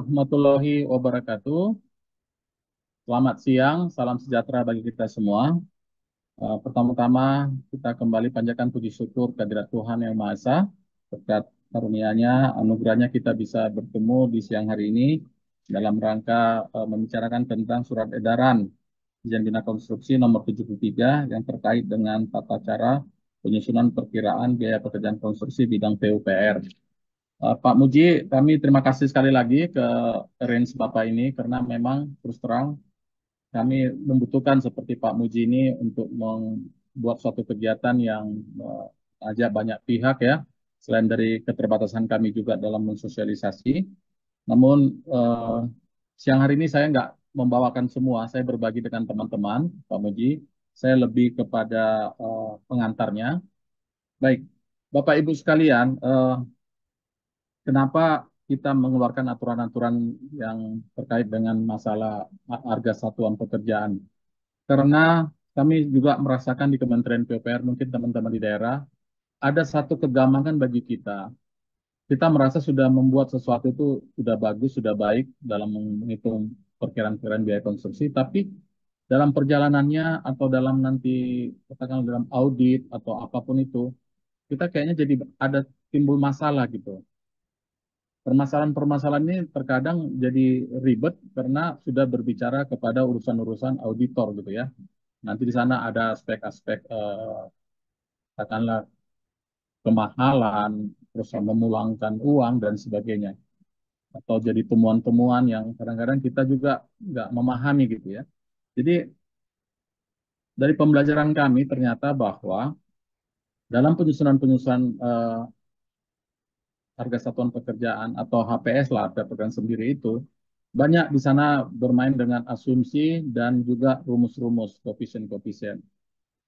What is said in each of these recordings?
warahmatullahi wabarakatuh. Selamat siang, salam sejahtera bagi kita semua. Pertama-tama kita kembali panjatkan puji syukur kehadirat Tuhan Yang Maha Esa. Berkat karunia-Nya, anugerahnya kita bisa bertemu di siang hari ini dalam rangka membicarakan tentang surat edaran Dirjen Bina Konstruksi nomor 73 yang terkait dengan tata cara penyusunan perkiraan biaya pekerjaan konstruksi bidang PUPR. Pak Muji, kami terima kasih sekali lagi ke range Bapak ini karena memang terus terang kami membutuhkan seperti Pak Muji ini untuk membuat suatu kegiatan yang ajak banyak pihak ya, selain dari keterbatasan kami juga dalam mensosialisasi. Namun siang hari ini saya nggak membawakan semua, saya berbagi dengan teman-teman, Pak Muji. Saya lebih kepada pengantarnya. Baik, Bapak Ibu sekalian, kenapa kita mengeluarkan aturan-aturan yang terkait dengan masalah harga satuan pekerjaan? Karena kami juga merasakan di Kementerian PUPR, mungkin teman-teman di daerah, ada satu kegamangan bagi kita. Kita merasa sudah membuat sesuatu itu sudah bagus, sudah baik dalam menghitung perkiraan-perkiraan biaya konstruksi, tapi dalam perjalanannya atau dalam nanti katakan dalam audit atau apapun itu, kita kayaknya jadi ada timbul masalah gitu. Permasalahan-permasalahan ini terkadang jadi ribet karena sudah berbicara kepada urusan-urusan auditor gitu ya. Nanti di sana ada aspek-aspek katakanlah kemahalan, terus memulangkan uang dan sebagainya. Atau jadi temuan-temuan yang kadang-kadang kita juga nggak memahami gitu ya. Jadi dari pembelajaran kami ternyata bahwa dalam penyusunan-penyusunan harga satuan pekerjaan atau HPS lah, harga pekerjaan sendiri itu, banyak di sana bermain dengan asumsi dan juga rumus-rumus koefisien-koefisien.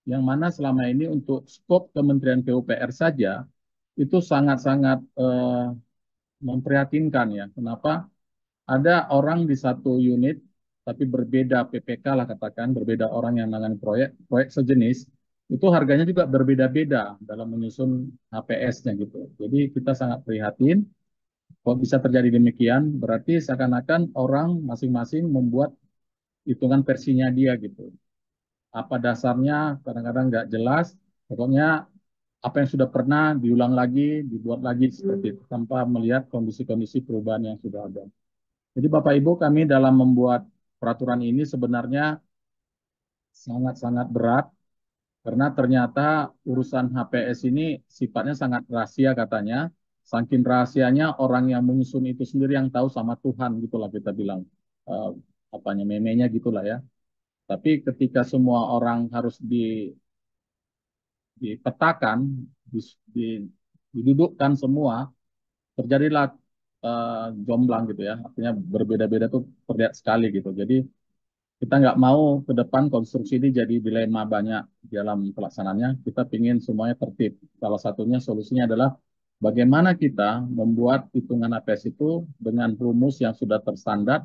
Yang mana selama ini untuk skop Kementerian PUPR saja itu sangat-sangat memprihatinkan ya. Kenapa? Ada orang di satu unit tapi berbeda PPK lah katakan, berbeda orang yang menangani proyek sejenis, itu harganya juga berbeda-beda dalam menyusun HPS-nya gitu. Jadi kita sangat prihatin, kok bisa terjadi demikian, berarti seakan-akan orang masing-masing membuat hitungan versinya dia gitu. Apa dasarnya kadang-kadang nggak jelas, pokoknya apa yang sudah pernah diulang lagi, dibuat lagi seperti itu, tanpa melihat kondisi-kondisi perubahan yang sudah ada. Jadi Bapak Ibu, kami dalam membuat peraturan ini sebenarnya sangat-sangat berat, karena ternyata urusan HPS ini sifatnya sangat rahasia katanya. Saking rahasianya orang yang menyusun itu sendiri yang tahu sama Tuhan gitulah kita bilang. Eh, apanya memenya gitulah ya. Tapi ketika semua orang harus dipetakan, di- didudukkan semua, terjadilah jomblang gitu ya. Artinya berbeda-beda tuh terlihat sekali gitu. Jadi kita nggak mau ke depan konstruksi ini jadi dilema banyak dalam pelaksanaannya. Kita ingin semuanya tertib. Salah satunya solusinya adalah bagaimana kita membuat hitungan APS itu dengan rumus yang sudah terstandar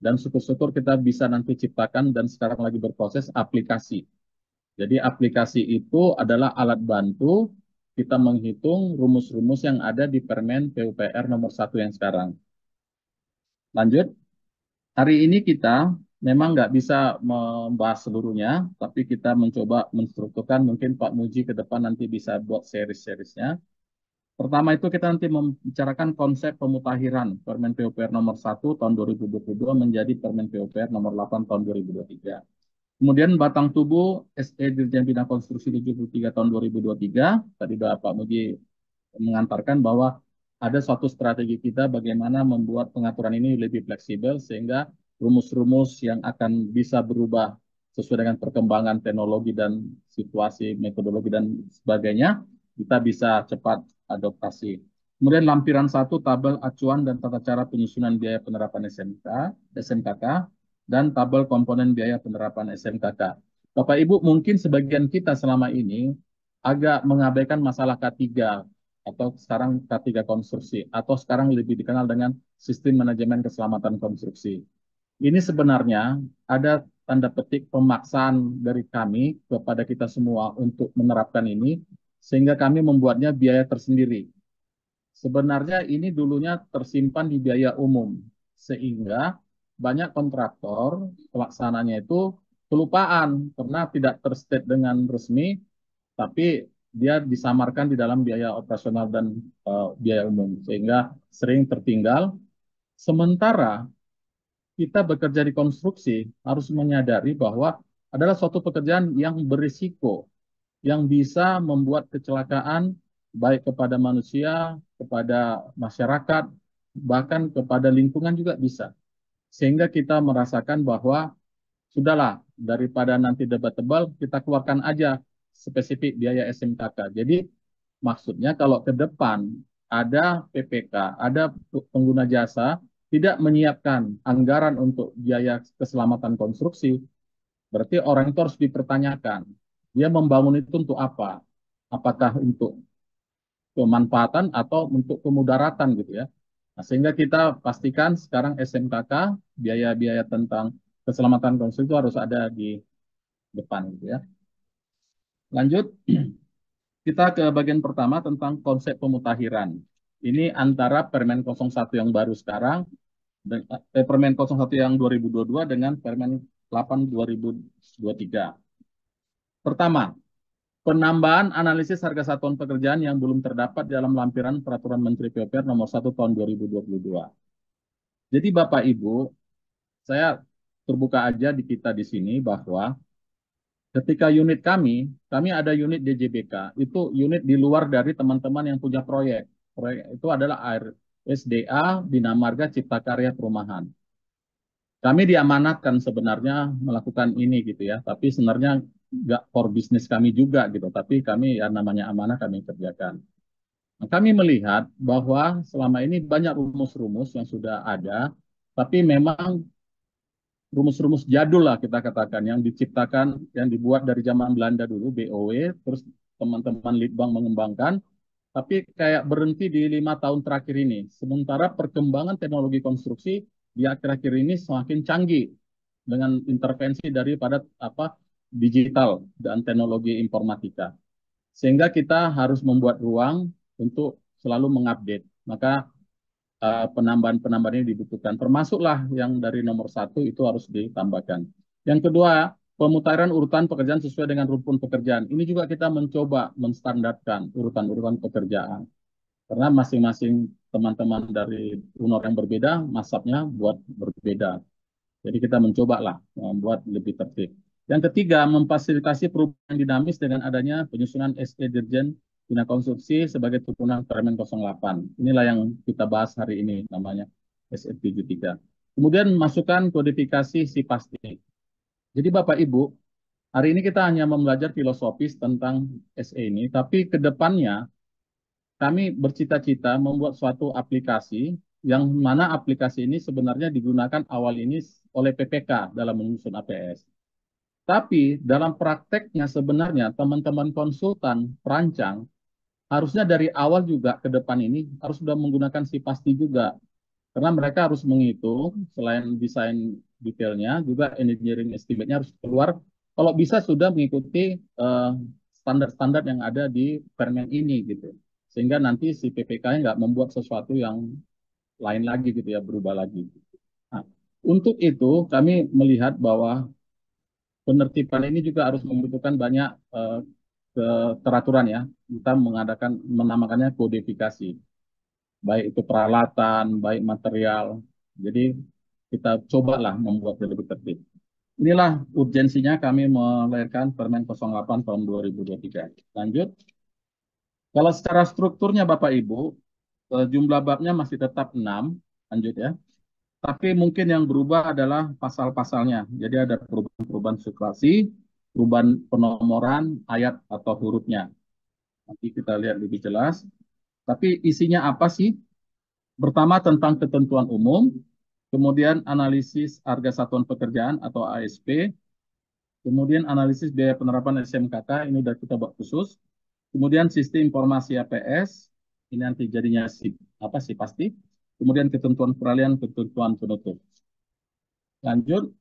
dan syukur-syukur kita bisa nanti ciptakan dan sekarang lagi berproses aplikasi. Jadi aplikasi itu adalah alat bantu kita menghitung rumus-rumus yang ada di Permen PUPR nomor 1 yang sekarang. Lanjut, hari ini kita memang nggak bisa membahas seluruhnya, tapi kita mencoba menstrukturkan, mungkin Pak Muji ke depan nanti bisa buat series-seriesnya. Pertama itu kita nanti membicarakan konsep pemutakhiran Permen PUPR nomor 1 tahun 2022 menjadi Permen PUPR nomor 8 tahun 2023. Kemudian batang tubuh SE Dirjen Bina Konstruksi 73 tahun 2023, tadi Pak Muji mengantarkan bahwa ada suatu strategi kita bagaimana membuat pengaturan ini lebih fleksibel sehingga rumus-rumus yang akan bisa berubah sesuai dengan perkembangan teknologi dan situasi metodologi dan sebagainya, kita bisa cepat adaptasi. Kemudian lampiran 1 tabel acuan dan tata cara penyusunan biaya penerapan SMKK, dan tabel komponen biaya penerapan SMKK. Bapak Ibu, mungkin sebagian kita selama ini agak mengabaikan masalah K3 atau sekarang K3 konstruksi atau sekarang lebih dikenal dengan sistem manajemen keselamatan konstruksi. Ini sebenarnya ada tanda petik pemaksaan dari kami kepada kita semua untuk menerapkan ini sehingga kami membuatnya biaya tersendiri. Sebenarnya ini dulunya tersimpan di biaya umum. sehingga banyak kontraktor pelaksananya itu kelupaan karena tidak terstate dengan resmi, tapi dia disamarkan di dalam biaya operasional dan biaya umum, sehingga sering tertinggal. Sementara kita bekerja di konstruksi harus menyadari bahwa adalah suatu pekerjaan yang berisiko, yang bisa membuat kecelakaan baik kepada manusia, kepada masyarakat, bahkan kepada lingkungan juga bisa. Sehingga kita merasakan bahwa sudahlah, daripada nanti debat tebal, kita keluarkan aja spesifik biaya SMKK. Jadi maksudnya kalau ke depan ada PPK, ada pengguna jasa tidak menyiapkan anggaran untuk biaya keselamatan konstruksi, berarti orang itu harus dipertanyakan. Dia membangun itu untuk apa? Apakah untuk kemanfaatan atau untuk kemudaratan gitu ya. Nah, sehingga kita pastikan sekarang SMKK biaya-biaya tentang keselamatan konstruksi itu harus ada di depan gitu ya. Lanjut, kita ke bagian pertama tentang konsep pemutakhiran. Ini antara Permen 01 yang baru sekarang, Permen 01 yang 2022 dengan Permen 8 2023. Pertama, penambahan analisis harga satuan pekerjaan yang belum terdapat dalam lampiran Peraturan Menteri PUPR nomor 1 tahun 2022. Jadi Bapak Ibu, saya terbuka aja di kita di sini bahwa ketika unit kami ada unit DJBK, itu unit di luar dari teman-teman yang punya proyek. Proyek itu adalah SDA, Bina Marga, Cipta Karya Perumahan. Kami diamanatkan sebenarnya melakukan ini gitu ya, tapi sebenarnya nggak core bisnis kami juga gitu, tapi kami ya namanya amanah kami kerjakan. Nah, kami melihat bahwa selama ini banyak rumus-rumus yang sudah ada, tapi memang rumus-rumus jadul lah kita katakan yang diciptakan, yang dibuat dari zaman Belanda dulu, BOW, terus teman-teman Litbang mengembangkan, tapi kayak berhenti di 5 tahun terakhir ini. Sementara perkembangan teknologi konstruksi di akhir-akhir ini semakin canggih dengan intervensi daripada digital dan teknologi informatika. Sehingga kita harus membuat ruang untuk selalu mengupdate. Maka penambahan-penambahan ini dibutuhkan. Termasuklah yang dari nomor 1 itu harus ditambahkan. Yang kedua, pemutaran urutan pekerjaan sesuai dengan rumpun pekerjaan. Ini juga kita mencoba menstandarkan urutan-urutan pekerjaan. Karena masing-masing teman-teman dari UNOR yang berbeda, masapnya buat berbeda. Jadi kita mencoba lah membuat lebih tertib. Yang ketiga, memfasilitasi perubahan dinamis dengan adanya penyusunan SE Dirjen Bina Konstruksi sebagai turunan Permen 08. Inilah yang kita bahas hari ini, namanya SE 73. Kemudian masukkan kodifikasi si pasti. Jadi Bapak Ibu, hari ini kita hanya belajar filosofis tentang SE ini, tapi ke depannya kami bercita-cita membuat suatu aplikasi yang mana aplikasi ini sebenarnya digunakan awal ini oleh PPK dalam menyusun APS. Tapi dalam prakteknya sebenarnya teman-teman konsultan perancang harusnya dari awal juga ke depan ini harus sudah menggunakan si pasti juga. Karena mereka harus menghitung selain desain detailnya juga engineering estimate-nya harus keluar. Kalau bisa sudah mengikuti standar-standar yang ada di permen ini gitu. Sehingga nanti si PPK-nya nggak membuat sesuatu yang lain lagi gitu ya, berubah lagi. Nah, untuk itu kami melihat bahwa penertiban ini juga harus membutuhkan banyak keteraturan ya. Kita menamakannya kodifikasi. Baik itu peralatan, baik material. Jadi kita cobalah membuat lebih tertib. Inilah urgensinya kami melahirkan Permen 08 tahun 2023. Lanjut. Kalau secara strukturnya Bapak Ibu, jumlah babnya masih tetap 6. Lanjut ya. Tapi mungkin yang berubah adalah pasal-pasalnya. Jadi ada perubahan-perubahan subklasi, perubahan penomoran ayat atau hurufnya. Nanti kita lihat lebih jelas. Tapi isinya apa sih? Pertama tentang ketentuan umum, kemudian analisis harga satuan pekerjaan atau ASP, kemudian analisis biaya penerapan SMKK, ini sudah kita buat khusus, kemudian sistem informasi APS, ini nanti jadinya apa sih pasti, kemudian ketentuan peralihan, ketentuan penutup. Lanjut,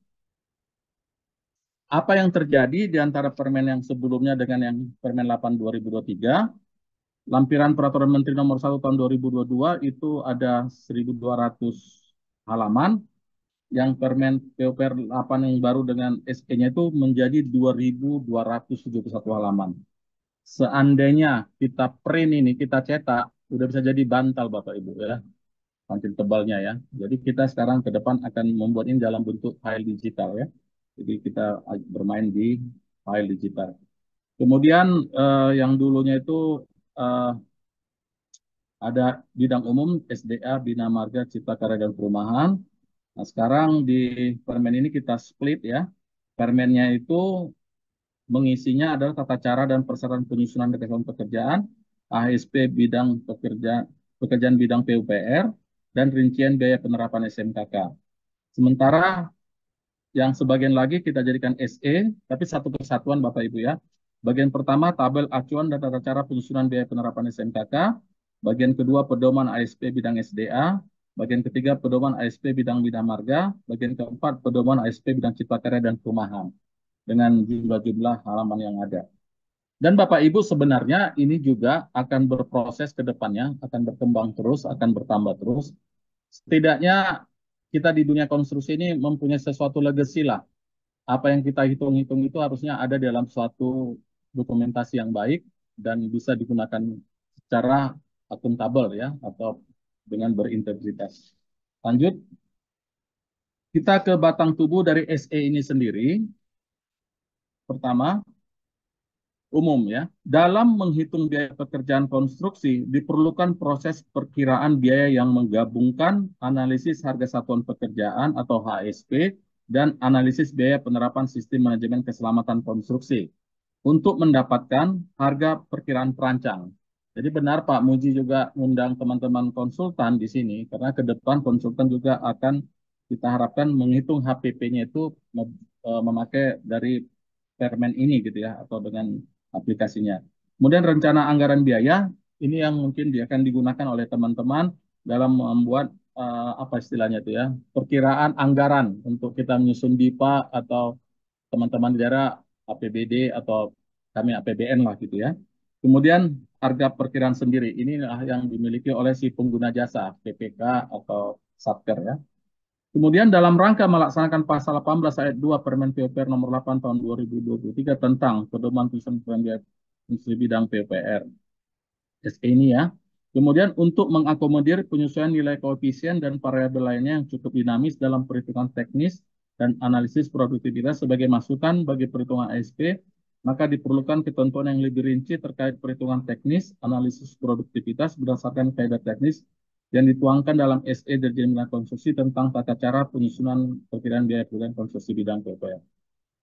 apa yang terjadi di antara permen yang sebelumnya dengan yang Permen 8 2023? Lampiran Peraturan Menteri Nomor 1 Tahun 2022 itu ada 1.200 halaman, yang Permen PUPR 8 yang baru dengan SE-nya itu menjadi 2.271 halaman. Seandainya kita print ini, kita cetak, udah bisa jadi bantal Bapak Ibu ya, saking tebalnya ya. Jadi kita sekarang ke depan akan membuat ini dalam bentuk file digital ya. Jadi kita bermain di file digital. Kemudian yang dulunya itu eh, ada bidang umum, SDA, Bina Marga, Cipta Karya dan Perumahan. Nah, sekarang di permen ini kita split ya. Permennya itu mengisinya adalah tata cara dan persyaratan penyusunan ketentuan pekerjaan, ASP bidang pekerjaan bidang PUPR, dan rincian biaya penerapan SMKK. Sementara yang sebagian lagi kita jadikan SE, tapi satu kesatuan Bapak Ibu ya. Bagian pertama tabel acuan dan tata cara penyusunan biaya penerapan SMKK. Bagian kedua pedoman ASP bidang SDA. Bagian ketiga pedoman ASP bidang bina marga. Bagian keempat pedoman ASP bidang cipta karya dan perumahan. Dengan jumlah-jumlah halaman yang ada. Dan Bapak Ibu sebenarnya ini juga akan berproses ke depannya, akan berkembang terus, akan bertambah terus. Setidaknya kita di dunia konstruksi ini mempunyai sesuatu legacy lah. Apa yang kita hitung-hitung itu harusnya ada dalam suatu dokumentasi yang baik dan bisa digunakan secara akuntabel ya, atau dengan berintegritas. Lanjut, kita ke batang tubuh dari SE ini sendiri. Pertama, umum ya. Dalam menghitung biaya pekerjaan konstruksi, diperlukan proses perkiraan biaya yang menggabungkan analisis harga satuan pekerjaan atau HSP dan analisis biaya penerapan sistem manajemen keselamatan konstruksi untuk mendapatkan harga perkiraan perancang. Jadi benar Pak Muji juga mengundang teman-teman konsultan di sini, karena ke depan konsultan juga akan kita harapkan menghitung HPP-nya itu memakai dari permen ini gitu ya, atau dengan aplikasinya. Kemudian rencana anggaran biaya, ini yang mungkin dia akan digunakan oleh teman-teman dalam membuat apa istilahnya itu ya, perkiraan anggaran untuk kita menyusun DIPA atau teman-teman di daerah APBD atau kami APBN lah gitu ya. Kemudian harga perkiraan sendiri, inilah yang dimiliki oleh si pengguna jasa, PPK atau Satker ya. Kemudian dalam rangka melaksanakan pasal 18 ayat 2 Permen PUPR nomor 8 tahun 2023 tentang pedoman penyusunan fungsi bidang PUPR. SE ini ya. Kemudian untuk mengakomodir penyesuaian nilai koefisien dan variabel lainnya yang cukup dinamis dalam perhitungan teknis dan analisis produktivitas sebagai masukan bagi perhitungan ASP, maka diperlukan ketentuan yang lebih rinci terkait perhitungan teknis, analisis produktivitas berdasarkan kaidah teknis yang dituangkan dalam SE Dirjen Bina Konstruksi tentang tata cara penyusunan perkiraan biaya pekerjaan konstruksi bidang PUPR.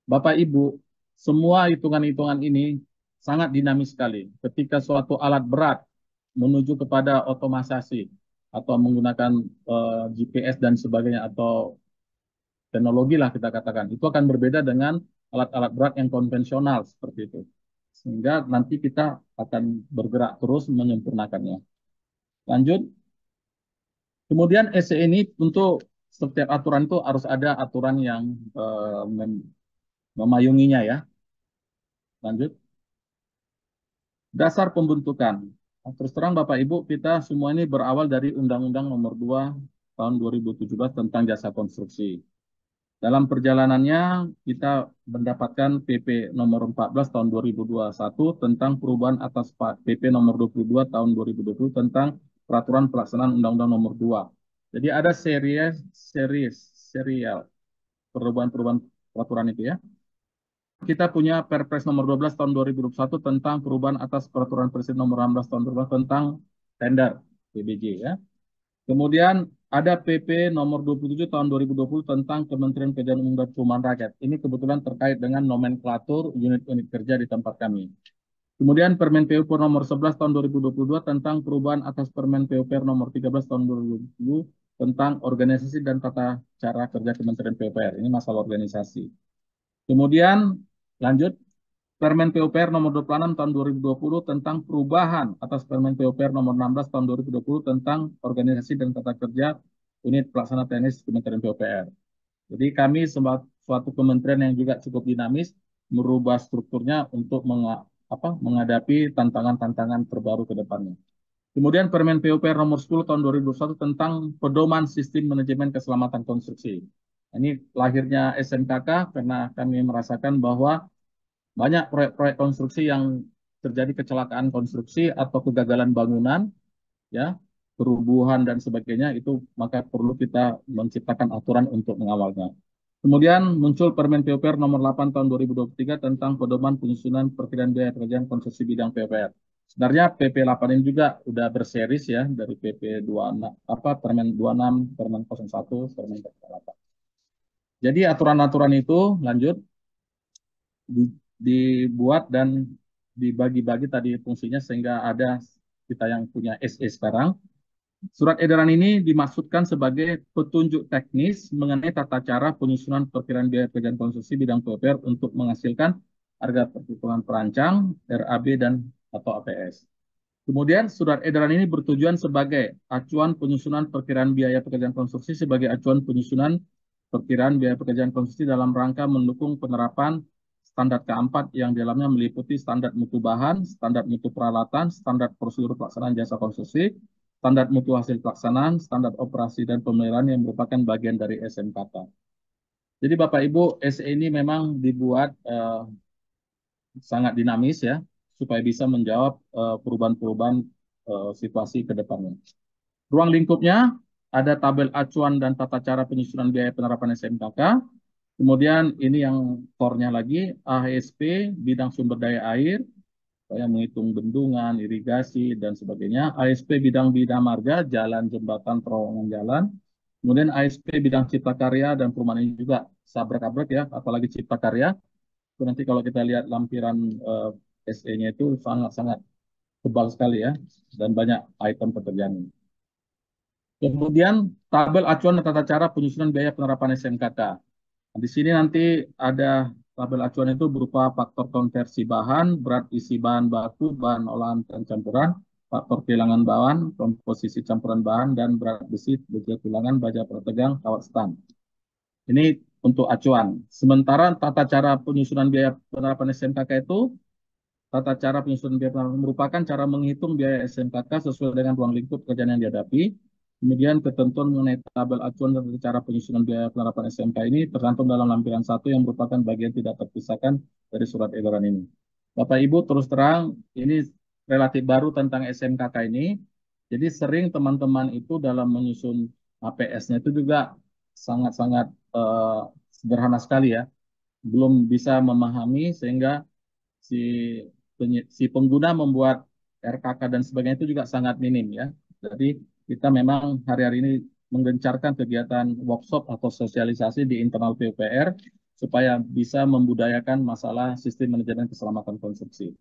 Bapak Ibu, semua hitungan-hitungan ini sangat dinamis sekali. Ketika suatu alat berat menuju kepada otomatisasi atau menggunakan GPS dan sebagainya atau teknologi lah kita katakan, itu akan berbeda dengan alat-alat berat yang konvensional seperti itu. Sehingga nanti kita akan bergerak terus menyempurnakannya. Lanjut. Kemudian SE ini untuk setiap aturan itu harus ada aturan yang memayunginya ya. Lanjut. Dasar pembentukan. Terus terang Bapak Ibu, kita semua ini berawal dari Undang-Undang Nomor 2 tahun 2017 tentang jasa konstruksi. Dalam perjalanannya kita mendapatkan PP nomor 14 tahun 2021 tentang perubahan atas PP nomor 22 tahun 2020 tentang peraturan pelaksanaan Undang-Undang Nomor 2. Jadi ada serial perubahan-perubahan peraturan itu ya. Kita punya Perpres nomor 12 tahun 2021 tentang perubahan atas peraturan Presiden nomor 16 tahun 2020 tentang tender PBJ ya. Kemudian ada PP nomor 27 tahun 2020 tentang Kementerian Pekerjaan Umum dan Perumahan Rakyat. Ini kebetulan terkait dengan nomenklatur unit-unit kerja di tempat kami. Kemudian Permen PUPR nomor 11 tahun 2022 tentang perubahan atas Permen PUPR nomor 13 tahun 2020 tentang organisasi dan tata cara kerja Kementerian PUPR. Ini masalah organisasi. Kemudian lanjut Permen PUPR nomor 26 tahun 2020 tentang perubahan atas Permen PUPR nomor 16 tahun 2020 tentang organisasi dan tata kerja unit pelaksana teknis Kementerian PUPR. Jadi kami suatu kementerian yang juga cukup dinamis merubah strukturnya untuk menghadapi tantangan-tantangan terbaru ke depannya. Kemudian Permen PUPR nomor 10 tahun 2021 tentang pedoman sistem manajemen keselamatan konstruksi. Ini lahirnya SMKK karena kami merasakan bahwa banyak proyek-proyek konstruksi yang terjadi kecelakaan konstruksi atau kegagalan bangunan, ya, perubuhan dan sebagainya, itu maka perlu kita menciptakan aturan untuk mengawalnya. Kemudian muncul Permen PUPR nomor 8 tahun 2023 tentang pedoman penyusunan perkiraan biaya pekerjaan konstruksi bidang PUPR. Sebenarnya PP 8 ini juga udah berseris ya dari PP 26 apa Permen 26, Permen 01, Permen 8. Jadi aturan-aturan itu lanjut dibuat dan dibagi-bagi tadi fungsinya sehingga ada kita yang punya SE sekarang. Surat edaran ini dimaksudkan sebagai petunjuk teknis mengenai tata cara penyusunan perkiraan biaya pekerjaan konstruksi bidang PUPR untuk menghasilkan harga perhitungan perancang, RAB, dan atau APS. Kemudian surat edaran ini bertujuan sebagai acuan penyusunan perkiraan biaya pekerjaan konstruksi sebagai acuan penyusunan perkiraan biaya pekerjaan konstruksi dalam rangka mendukung penerapan standar keempat yang di dalamnya meliputi standar mutu bahan, standar mutu peralatan, standar prosedur pelaksanaan jasa konstruksi, standar mutu hasil pelaksanaan, standar operasi dan pemeliharaan yang merupakan bagian dari SMKK. Jadi Bapak Ibu, SE ini memang dibuat sangat dinamis ya, supaya bisa menjawab perubahan-perubahan situasi ke depannya. Ruang lingkupnya ada tabel acuan dan tata cara penyusunan biaya penerapan SMKK. Kemudian ini yang core-nya lagi, AHSP, bidang sumber daya air, saya menghitung bendungan, irigasi, dan sebagainya. ASP bidang bina marga, jalan, jembatan, terowongan jalan. Kemudian ASP bidang cipta karya dan perumahan ini juga sabrek-abrek ya, apalagi cipta karya. Itu nanti kalau kita lihat lampiran SE-nya itu sangat-sangat tebal sekali ya, dan banyak item pekerjaan. Kemudian tabel acuan dan tata cara penyusunan biaya penerapan SMKK. Di sini nanti ada tabel acuan itu berupa faktor konversi bahan, berat isi bahan baku, bahan olahan dan campuran, faktor kehilangan bahan, komposisi campuran bahan, dan berat besi, baja tulangan, baja pertegang, kawat stan. Ini untuk acuan. Sementara tata cara penyusunan biaya penerapan SMKK itu, tata cara penyusunan biaya penerapan merupakan cara menghitung biaya SMKK sesuai dengan ruang lingkup pekerjaan yang dihadapi. Kemudian ketentuan mengenai tabel acuan dan cara penyusunan biaya penerapan SMK ini tercantum dalam lampiran 1 yang merupakan bagian tidak terpisahkan dari surat edaran ini. Bapak Ibu terus terang ini relatif baru tentang SMKK ini. Jadi sering teman-teman itu dalam menyusun APS-nya itu juga sangat-sangat sederhana sekali ya. Belum bisa memahami sehingga si si pengguna membuat RKK dan sebagainya itu juga sangat minim ya. Jadi kita memang hari-hari ini menggencarkan kegiatan workshop atau sosialisasi di internal PUPR supaya bisa membudayakan masalah sistem manajemen keselamatan konstruksi.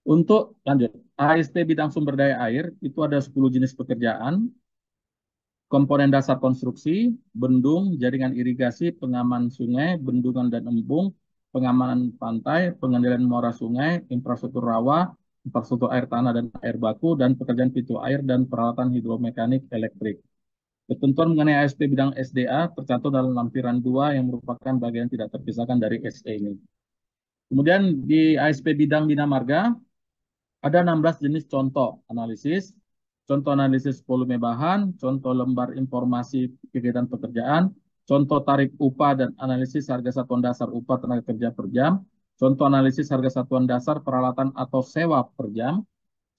Untuk lanjut, ASP bidang sumber daya air itu ada 10 jenis pekerjaan, komponen dasar konstruksi, bendung, jaringan irigasi, pengaman sungai, bendungan dan embung, pengamanan pantai, pengendalian muara sungai, infrastruktur rawa, infrastruktur air tanah dan air baku, dan pekerjaan pintu air dan peralatan hidromekanik elektrik. Ketentuan mengenai ASP bidang SDA tercantum dalam lampiran 2 yang merupakan bagian tidak terpisahkan dari SE ini. Kemudian di ASP bidang bina marga, ada 16 jenis contoh analisis, contoh analisis volume bahan, contoh lembar informasi kegiatan pekerjaan, contoh tarif upah dan analisis harga satuan dasar upah tenaga kerja per jam, contoh analisis harga satuan dasar peralatan atau sewa per jam,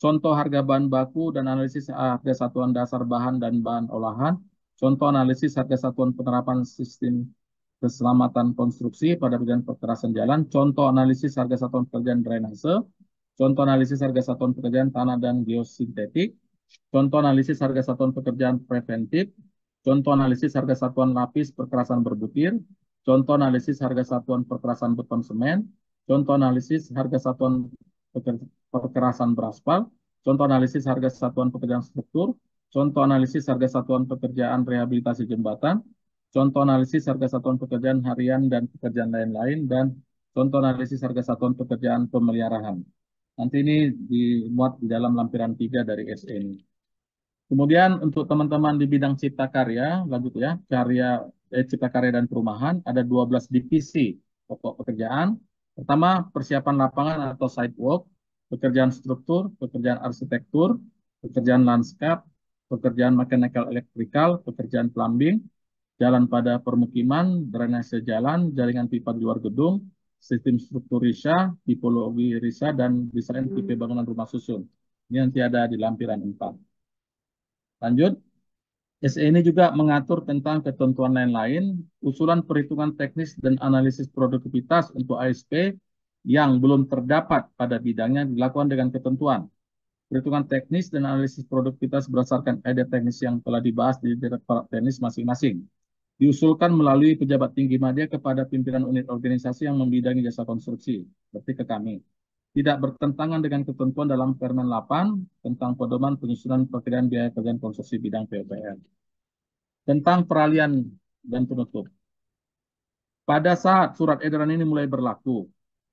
contoh harga bahan baku dan analisis harga satuan dasar bahan dan bahan olahan, contoh analisis harga satuan penerapan sistem keselamatan konstruksi pada bagian perkerasan jalan, contoh analisis harga satuan pekerjaan drainase, contoh analisis harga satuan pekerjaan tanah dan geosintetik, contoh analisis harga satuan pekerjaan preventif, contoh analisis harga satuan lapis perkerasan berbutir, contoh analisis harga satuan perkerasan beton semen, contoh analisis harga satuan perkerasan beraspal, contoh analisis harga satuan pekerjaan struktur, contoh analisis harga satuan pekerjaan rehabilitasi jembatan, contoh analisis harga satuan pekerjaan harian dan pekerjaan lain-lain, dan contoh analisis harga satuan pekerjaan pemeliharaan. Nanti ini dimuat di dalam lampiran 3 dari SE ini. Kemudian untuk teman-teman di bidang cipta karya, lanjut ya, cipta karya dan perumahan, ada 12 divisi pokok pekerjaan. Pertama, persiapan lapangan atau site work, pekerjaan struktur, pekerjaan arsitektur, pekerjaan landscape, pekerjaan mechanical electrical, pekerjaan plumbing, jalan pada permukiman, drainase jalan, jaringan pipa di luar gedung, sistem struktur RISA, tipologi RISA, dan desain tipe bangunan rumah susun. Ini nanti ada di lampiran 4. Lanjut. SE ini juga mengatur tentang ketentuan lain-lain, usulan perhitungan teknis dan analisis produktivitas untuk ASP yang belum terdapat pada bidangnya dilakukan dengan ketentuan. Perhitungan teknis dan analisis produktivitas berdasarkan ide teknis yang telah dibahas di Direktorat Teknis masing-masing. Diusulkan melalui pejabat tinggi media kepada pimpinan unit organisasi yang membidangi jasa konstruksi, seperti ke kami. Tidak bertentangan dengan ketentuan dalam Permen 8 tentang pedoman penyusunan perkiraan biaya kerjaan konstruksi bidang PUPR. Tentang peralihan dan penutup. Pada saat surat edaran ini mulai berlaku,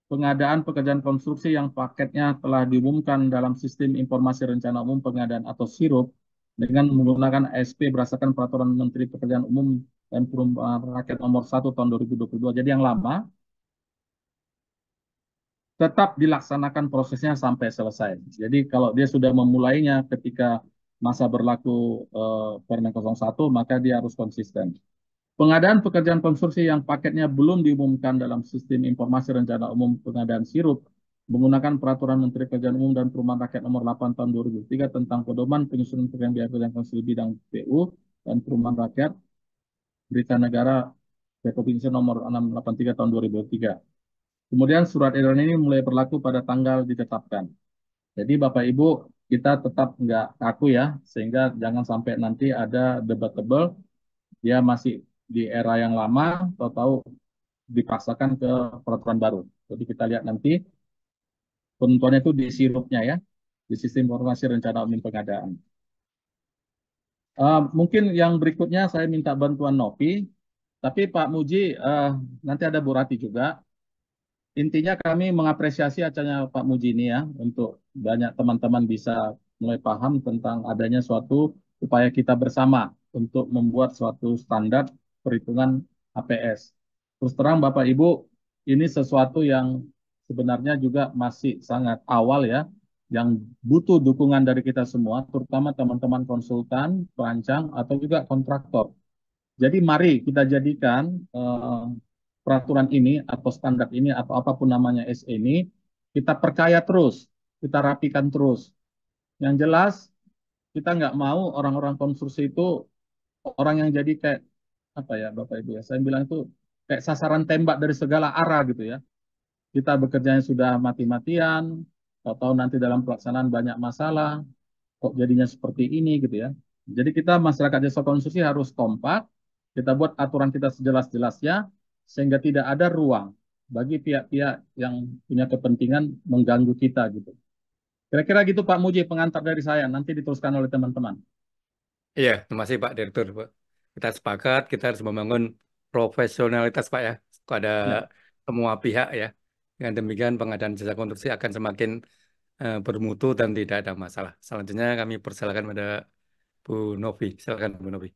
pengadaan pekerjaan konstruksi yang paketnya telah diumumkan dalam Sistem Informasi Rencana Umum Pengadaan atau SIRUP dengan menggunakan ASP berdasarkan Peraturan Menteri Pekerjaan Umum dan Perumahan Rakyat Nomor 1 Tahun 2022, jadi yang lama, tetap dilaksanakan prosesnya sampai selesai. Jadi kalau dia sudah memulainya ketika masa berlaku Permen 01, maka dia harus konsisten. Pengadaan pekerjaan konstruksi yang paketnya belum diumumkan dalam Sistem Informasi Rencana Umum Pengadaan SIRUP menggunakan Peraturan Menteri Pekerjaan Umum dan Perumahan Rakyat Nomor 8 Tahun 2003 tentang pedoman penyusunan pekerjaan biaya kerjaan konstruksi bidang PU dan Perumahan Rakyat Berita Negara Republik Indonesia Nomor 683 Tahun 2003. Kemudian surat edaran ini mulai berlaku pada tanggal ditetapkan. Jadi Bapak Ibu, kita tetap nggak kaku ya, sehingga jangan sampai nanti ada debatable, dia masih di era yang lama, tahu-tahu dipaksakan ke peraturan baru. Jadi kita lihat nanti penentuannya itu di sirupnya ya, di Sistem Informasi Rencana Umum Pengadaan. Mungkin yang berikutnya saya minta bantuan Novi, tapi Pak Muji, nanti ada Bu Rati juga. Intinya kami mengapresiasi acaranya Pak Muji ini ya, untuk banyak teman-teman bisa mulai paham tentang adanya suatu upaya kita bersama untuk membuat suatu standar perhitungan APS. Terus terang Bapak Ibu, ini sesuatu yang sebenarnya juga masih sangat awal ya, yang butuh dukungan dari kita semua, terutama teman-teman konsultan, perancang, atau juga kontraktor. Jadi mari kita jadikan peraturan ini atau standar ini atau apapun namanya SE ini kita percaya terus, kita rapikan terus. Yang jelas kita nggak mau orang-orang konstruksi itu orang yang jadi kayak apa ya Bapak Ibu ya, saya bilang itu kayak sasaran tembak dari segala arah gitu ya. Kita bekerjanya sudah mati-matian, atau nanti dalam pelaksanaan banyak masalah, kok jadinya seperti ini gitu ya. Jadi kita masyarakat desa konstruksi harus kompak, kita buat aturan kita sejelas-jelasnya, sehingga tidak ada ruang bagi pihak-pihak yang punya kepentingan mengganggu kita gitu. Kira-kira gitu Pak Muji, pengantar dari saya, nanti diteruskan oleh teman-teman. Iya, terima kasih Pak Direktur, Pak. Kita sepakat, kita harus membangun profesionalitas Pak ya, kepada Ya, semua pihak ya. Dengan demikian pengadaan jasa konstruksi akan semakin bermutu dan tidak ada masalah. Selanjutnya kami persilakan pada Bu Novi. Silakan Bu Novi.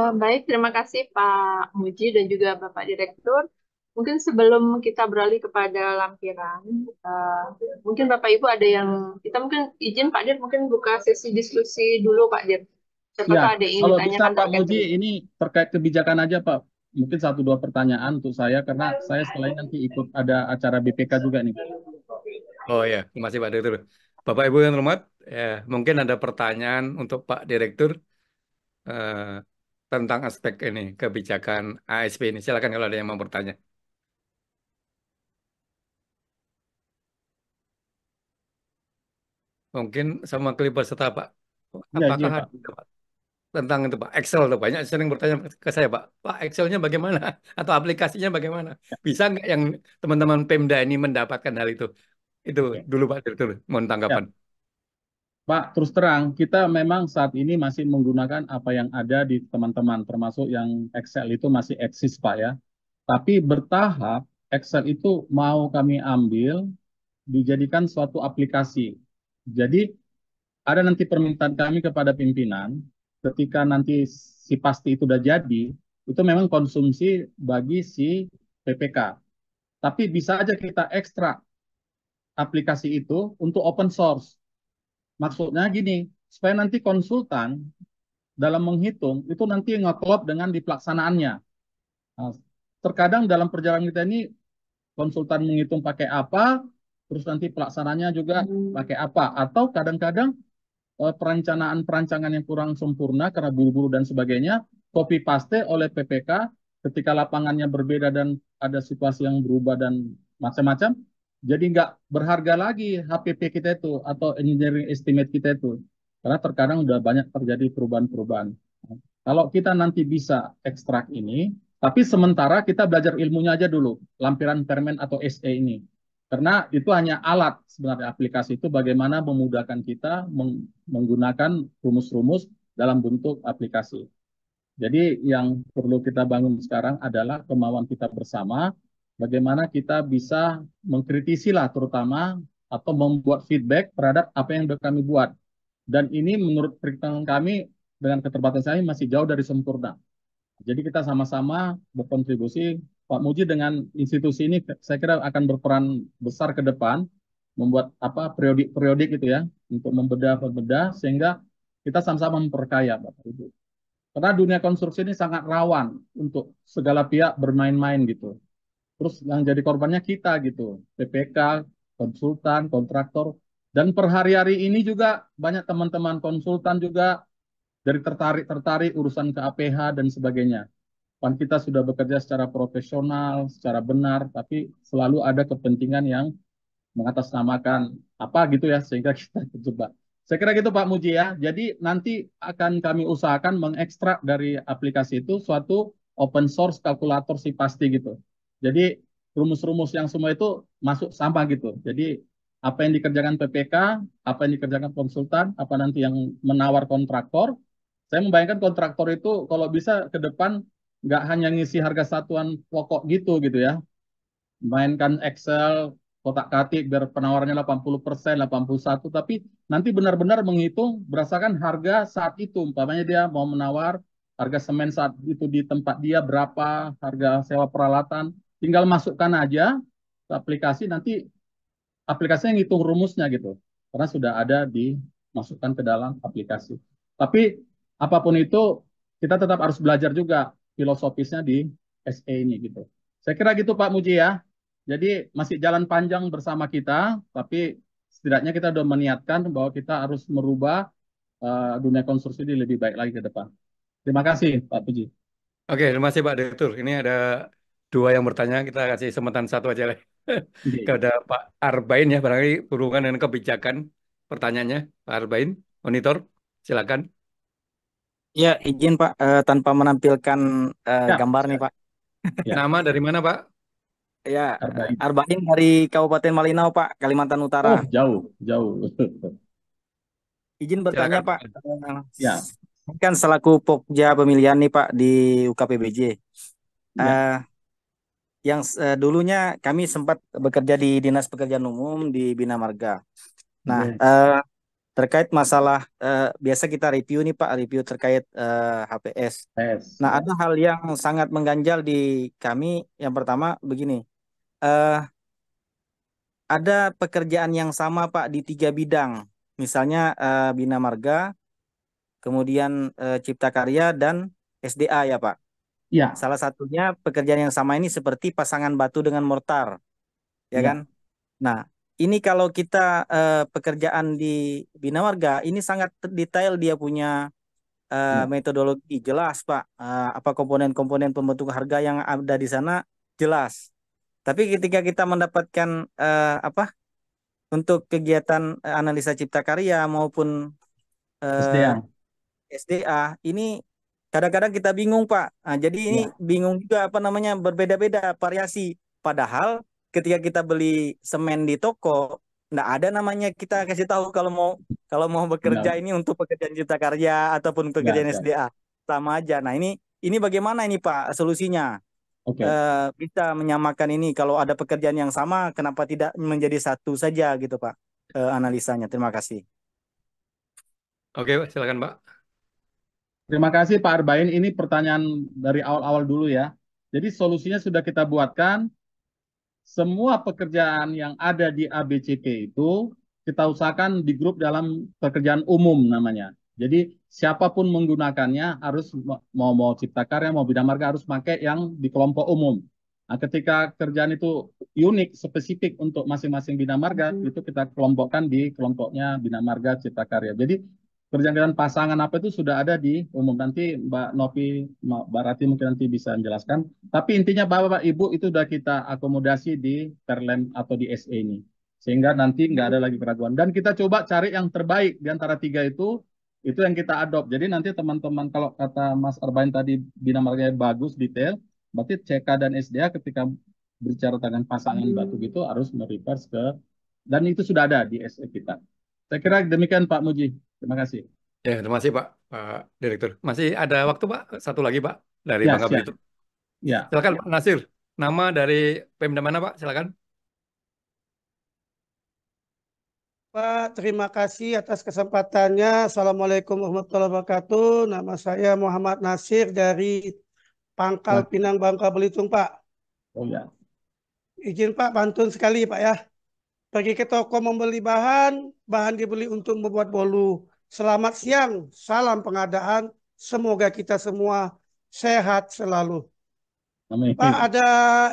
Baik, terima kasih Pak Muji dan juga Bapak Direktur. Mungkin sebelum kita beralih kepada lampiran, eh, mungkin Bapak Ibu ada yang kita mungkin izin Pak Dir mungkin buka sesi diskusi dulu Pak Dir. Siapa ya. tahu ada yang ingin Kalau bisa ditanyakan Pak terkait Muji, dengan. ini terkait kebijakan aja Pak. Mungkin satu dua pertanyaan untuk saya, karena saya setelah ini nanti ikut ada acara BPK juga nih. Oh ya, terima kasih Pak Direktur. Bapak Ibu yang hormat, mungkin ada pertanyaan untuk Pak Direktur eh, tentang aspek ini kebijakan ASP ini. Silakan kalau ada yang mau bertanya. Mungkin sama klip serta Pak. Ya, Apakah iya Pak. ada Pak, tentang itu Pak Excel tuh banyak sering bertanya ke saya Pak Excelnya bagaimana atau aplikasinya bagaimana? Bisa nggak yang teman-teman Pemda ini mendapatkan hal itu? Itu Oke. dulu Pak Direktur, mohon tanggapan. Ya, Pak, terus terang, kita memang saat ini masih menggunakan apa yang ada di teman-teman, termasuk yang Excel itu masih eksis, Pak ya. Tapi bertahap, Excel itu mau kami ambil, dijadikan suatu aplikasi. Jadi, ada nanti permintaan kami kepada pimpinan, ketika nanti si pasti itu udah jadi, itu memang konsumsi bagi si PPK. Tapi bisa aja kita ekstrak aplikasi itu untuk open source. Maksudnya gini, supaya nanti konsultan dalam menghitung itu nanti ngeklop dengan di pelaksanaannya. Nah, terkadang dalam perjalanan kita ini konsultan menghitung pakai apa, terus nanti pelaksananya juga pakai apa, atau kadang-kadang perencanaan-perancangan yang kurang sempurna karena buru-buru dan sebagainya, copy paste oleh PPK ketika lapangannya berbeda dan ada situasi yang berubah dan macam-macam, jadi nggak berharga lagi HPP kita itu atau engineering estimate kita itu, karena terkadang udah banyak terjadi perubahan-perubahan. Kalau kita nanti bisa ekstrak ini, tapi sementara kita belajar ilmunya aja dulu, lampiran permen atau SE ini. Karena itu hanya alat sebenarnya aplikasi itu bagaimana memudahkan kita menggunakan rumus-rumus dalam bentuk aplikasi. Jadi yang perlu kita bangun sekarang adalah kemauan kita bersama, bagaimana kita bisa mengkritisi lah terutama atau membuat feedback terhadap apa yang sudah kami buat. Dan ini menurut perhitungan kami dengan keterbatasan kami masih jauh dari sempurna. Jadi kita sama-sama berkontribusi. Pak Muji dengan institusi ini saya kira akan berperan besar ke depan membuat apa periodik-periodik gitu ya untuk membedah sehingga kita sama-sama memperkaya Bapak Ibu. Karena dunia konstruksi ini sangat rawan untuk segala pihak bermain-main gitu. Terus yang jadi korbannya kita gitu, PPK, konsultan, kontraktor, dan per hari-hari ini juga banyak teman-teman konsultan juga dari tertarik urusan ke APH dan sebagainya. Pan kita sudah bekerja secara profesional, secara benar, tapi selalu ada kepentingan yang mengatasnamakan apa gitu ya, sehingga kita terjebak. Saya kira gitu Pak Muji ya. Jadi nanti akan kami usahakan mengekstrak dari aplikasi itu suatu open source kalkulator si pasti gitu. Jadi rumus-rumus yang semua itu masuk sama gitu. Jadi apa yang dikerjakan PPK, apa yang dikerjakan konsultan, apa nanti yang menawar kontraktor. Saya membayangkan kontraktor itu kalau bisa ke depan nggak hanya ngisi harga satuan pokok gitu ya. Mainkan Excel, kotak-katik biar penawarannya 80%, 81, tapi nanti benar-benar menghitung berdasarkan harga saat itu. Umpamanya dia mau menawar harga semen saat itu di tempat dia berapa, harga sewa peralatan, tinggal masukkan aja ke aplikasi, nanti aplikasinya ngitung rumusnya gitu. Karena sudah ada dimasukkan ke dalam aplikasi. Tapi apapun itu, kita tetap harus belajar juga filosofisnya di SE ini gitu. Saya kira gitu Pak Muji ya. Jadi masih jalan panjang bersama kita, tapi setidaknya kita sudah meniatkan bahwa kita harus merubah dunia konstruksi ini lebih baik lagi ke depan. Terima kasih Pak Puji. Oke, terima kasih Pak Direktur. Ini ada dua yang bertanya, kita kasih kesempatan satu aja lah. Oke. Kepada Pak Arbain ya, barangkali berhubungan dengan kebijakan pertanyaannya. Pak Arbain, monitor, silakan. Ya, izin Pak, tanpa menampilkan Ya, gambar nih Pak. ya, Nama dari mana Pak? Ya, Arbain. Arbain dari Kabupaten Malinau Pak, Kalimantan Utara. Oh, jauh, jauh. Izin bertanya Silakan Pak. Pak, Ya, kan selaku Pokja pemilihan nih Pak di UKPBJ. ya, Eh, yang dulunya kami sempat bekerja di Dinas Pekerjaan Umum di Bina Marga. Nah, yes, terkait masalah biasa kita review nih Pak, review terkait HPS. yes, Nah, ya, ada hal yang sangat mengganjal di kami. Yang pertama begini, eh, ada pekerjaan yang sama Pak di 3 bidang. Misalnya Bina Marga, kemudian Cipta Karya dan SDA ya Pak. ya, Salah satunya pekerjaan yang sama ini seperti pasangan batu dengan mortar, ya ya, kan? Nah, ini kalau kita pekerjaan di Bina Marga ini sangat detail, dia punya ya, metodologi jelas Pak. Apa komponen-komponen pembentuk harga yang ada di sana jelas. Tapi ketika kita mendapatkan apa untuk kegiatan analisa cipta karya maupun eh, SDA, SDA ini kadang-kadang kita bingung Pak. Nah, jadi ini ya, bingung juga apa namanya berbeda-beda variasi. Padahal ketika kita beli semen di toko, nggak ada namanya kita kasih tahu kalau mau bekerja benar, ini untuk pekerjaan cipta karya ataupun untuk ya, pekerjaan ya, SDA sama aja. Nah ini bagaimana ini Pak solusinya? oke. Bisa menyamakan ini kalau ada pekerjaan yang sama, kenapa tidak menjadi satu saja gitu Pak analisanya. Terima kasih. Oke, Pak, silakan Pak. Terima kasih Pak Arbain. Ini pertanyaan dari awal-awal dulu ya. Jadi solusinya sudah kita buatkan. semua pekerjaan yang ada di ABCP itu kita usahakan di grup dalam pekerjaan umum namanya. Jadi siapapun menggunakannya harus mau cipta karya mau bidang marga harus pakai yang di kelompok umum. Nah, ketika kerjaan itu unik spesifik untuk masing-masing bidang marga itu kita kelompokkan di kelompoknya bidang marga cipta karya. Jadi kerjaan-kerjaan pasangan apa itu sudah ada di umum. Nanti Mbak Novi, Mbak Rati mungkin nanti bisa menjelaskan. Tapi intinya Bapak Ibu itu sudah kita akomodasi di Perlem atau di SE ini. Sehingga nanti nggak ada lagi keraguan. Dan kita coba cari yang terbaik di antara tiga itu yang kita adopt. Jadi nanti teman-teman kalau kata Mas Arbain tadi bina marganya bagus, detail, berarti CK dan SDA ketika berbicara tentang pasangan batu gitu harus mereverse ke, dan itu sudah ada di SE kita. Saya kira demikian Pak Muji. Terima kasih. Ya, terima kasih Pak Direktur. Masih ada waktu Pak? Satu lagi Pak dari Ya, Bangka siap. Belitung. Ya. Silakan Pak Nasir. Nama dari Pemda mana Pak? Silakan. Pak, terima kasih atas kesempatannya. Assalamualaikum warahmatullahi wabarakatuh. Nama saya Muhammad Nasir dari Pangkal Pinang, Bangka Belitung, Pak. Oh ya. Izin Pak, pantun sekali Pak ya. Pergi ke toko membeli bahan, bahan dibeli untuk membuat bolu. Selamat siang, salam pengadaan. Semoga kita semua sehat selalu. Amin. Pak, ada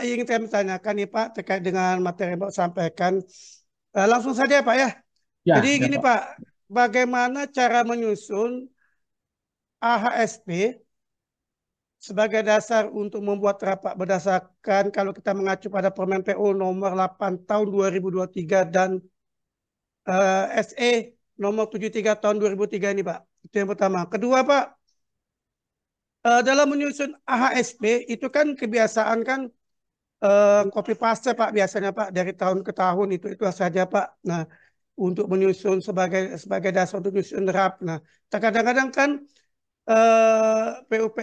yang ingin saya tanyakan nih Pak terkait dengan materi yang Pak sampaikan. Langsung saja Pak ya. Ya, Jadi ya, gini Pak. Pak, bagaimana cara menyusun AHSP sebagai dasar untuk membuat rapat berdasarkan kalau kita mengacu pada Permen PU nomor 8 tahun 2023 dan SE nomor 73 tahun 2003 ini Pak. Itu yang pertama. Kedua Pak, dalam menyusun AHSP itu kan kebiasaan kan copy paste Pak biasanya Pak dari tahun ke tahun itu saja Pak. Nah, untuk menyusun sebagai dasar untuk menyusun RAP. Nah, kadang-kadang kan PUP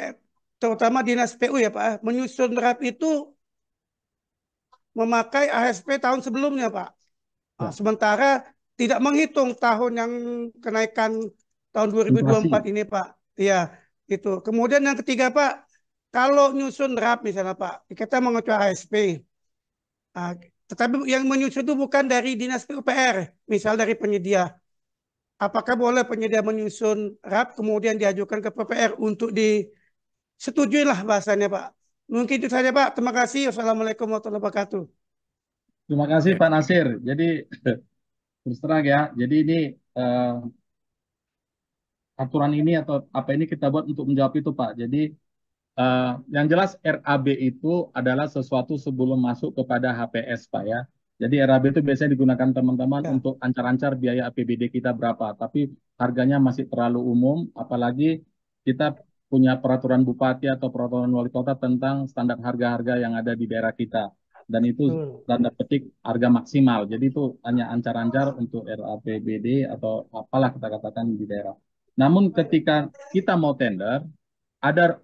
terutama dinas PU ya Pak, menyusun RAP itu memakai AHSP tahun sebelumnya Pak. Nah, sementara tidak menghitung tahun yang kenaikan tahun 2024 ini Pak. Iya, itu. Kemudian yang ketiga Pak, kalau nyusun RAP misalnya Pak, kita mengacu AHSP. Nah, tetapi yang menyusun itu bukan dari dinas PUPR, misal dari penyedia. Apakah boleh penyedia menyusun RAP kemudian diajukan ke PUPR untuk disetujui lah bahasanya Pak. Mungkin itu saja Pak. Terima kasih. Wassalamualaikum warahmatullahi wabarakatuh. Terima kasih Pak Nasir. Jadi terus terang ya. Jadi ini aturan ini atau apa ini kita buat untuk menjawab itu Pak. Jadi yang jelas RAB itu adalah sesuatu sebelum masuk kepada HPS Pak ya. Jadi RAB itu biasanya digunakan teman-teman untuk ancar-ancar biaya APBD kita berapa. Tapi harganya masih terlalu umum, apalagi kita punya peraturan bupati atau peraturan wali kota tentang standar harga-harga yang ada di daerah kita. Dan itu tanda petik harga maksimal. Jadi itu hanya ancar-ancar untuk RAPBD atau apalah kita katakan di daerah. Namun ketika kita mau tender, ada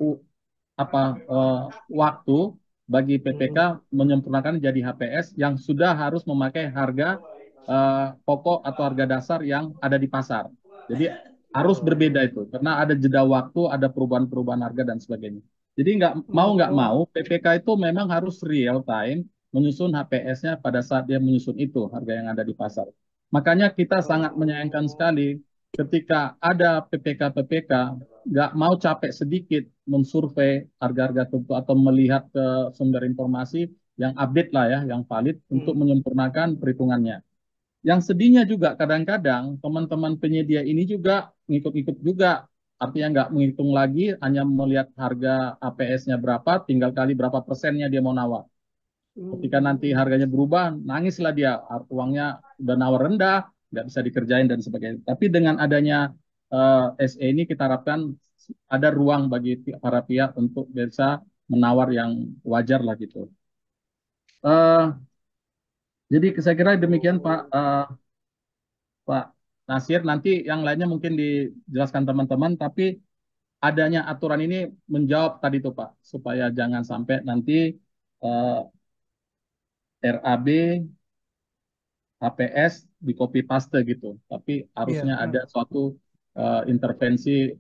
waktu bagi PPK menyempurnakan jadi HPS yang sudah harus memakai harga pokok atau harga dasar yang ada di pasar. Jadi harus berbeda itu karena ada jeda waktu, ada perubahan-perubahan harga dan sebagainya. Jadi nggak mau PPK itu memang harus real time menyusun HPS-nya pada saat dia menyusun itu harga yang ada di pasar. Makanya kita sangat menyayangkan sekali ketika ada PPK nggak mau capek sedikit mensurvei harga-harga tertentu atau melihat ke sumber informasi yang update lah ya, yang valid untuk menyempurnakan perhitungannya. Yang sedihnya juga kadang-kadang teman-teman penyedia ini juga ngikut-ngikut juga, artinya nggak menghitung lagi, hanya melihat harga APS-nya berapa, tinggal kali berapa persennya dia mau nawar. Ketika nanti harganya berubah, nangislah dia, uangnya udah nawar rendah, nggak bisa dikerjain dan sebagainya. Tapi dengan adanya SE ini kita harapkan ada ruang bagi para pihak untuk bisa menawar yang wajar lah gitu. Jadi saya kira demikian Pak Nasir. Nanti yang lainnya mungkin dijelaskan teman-teman, tapi adanya aturan ini menjawab tadi tuh Pak, supaya jangan sampai nanti RAB HPS di copy paste gitu, tapi harusnya ada suatu intervensi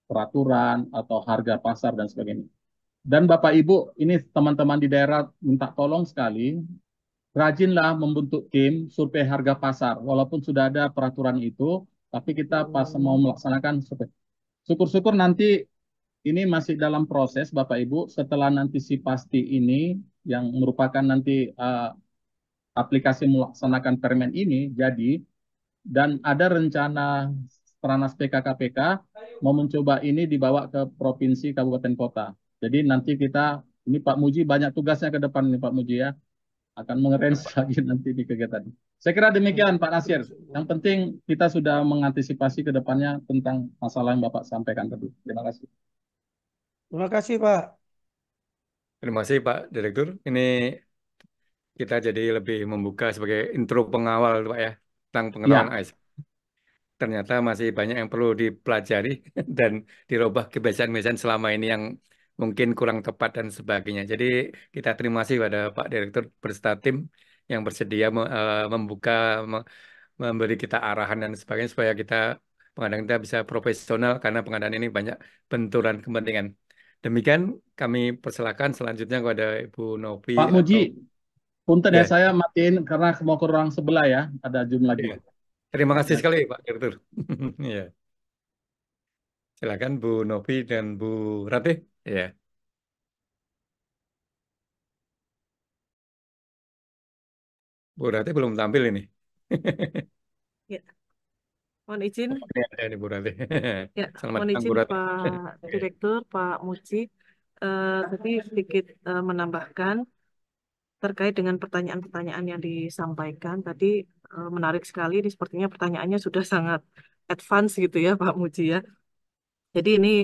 peraturan atau harga pasar dan sebagainya. Dan Bapak Ibu, ini teman-teman di daerah minta tolong sekali, rajinlah membentuk tim survei harga pasar. Walaupun sudah ada peraturan itu, tapi kita pas mau melaksanakan survei. Syukur-syukur nanti ini masih dalam proses, Bapak Ibu. Setelah nanti si pasti ini, yang merupakan nanti aplikasi melaksanakan permen ini, jadi, dan ada rencana Stranas PKKPK mau mencoba ini dibawa ke provinsi, kabupaten, kota. Jadi nanti kita, ini Pak Muji banyak tugasnya ke depan nih Pak Muji ya, akan mengerange lagi nanti di kegiatan. Saya kira demikian Pak Nasir. Yang penting kita sudah mengantisipasi ke depannya tentang masalah yang Bapak sampaikan tadi. Terima kasih. Terima kasih, Pak. Terima kasih Pak Direktur. Ini kita jadi lebih membuka sebagai intro pengawal Pak ya, tentang pengetahuan Ya, ASP. Ternyata masih banyak yang perlu dipelajari dan dirubah kebiasaan-kebiasaan selama ini yang mungkin kurang tepat dan sebagainya. Jadi kita terima kasih pada Pak Direktur beserta tim yang bersedia membuka, memberi kita arahan dan sebagainya supaya kita pengadaan kita bisa profesional karena pengadaan ini banyak benturan kepentingan. Demikian kami persilakan selanjutnya kepada Ibu Novi Pak Muji, atau punten ya ya, saya matiin karena mau ke ruang sebelah ya, ada Zoom lagi. ya. Terima kasih Ya. sekali Pak Direktur. Ya. Silakan Bu Novi dan Bu Ratih. Ya. Bu Ratih belum tampil ini. Ya, mohon izin. Ini ada ini Bu Ratih. Ya, Selamat mohon datang Bu izin Ratih. Pak Direktur, Pak Muji. Tadi sedikit menambahkan terkait dengan pertanyaan-pertanyaan yang disampaikan. Tadi menarik sekali. Ini sepertinya pertanyaannya sudah sangat advance gitu ya, Pak Muji ya. Jadi ini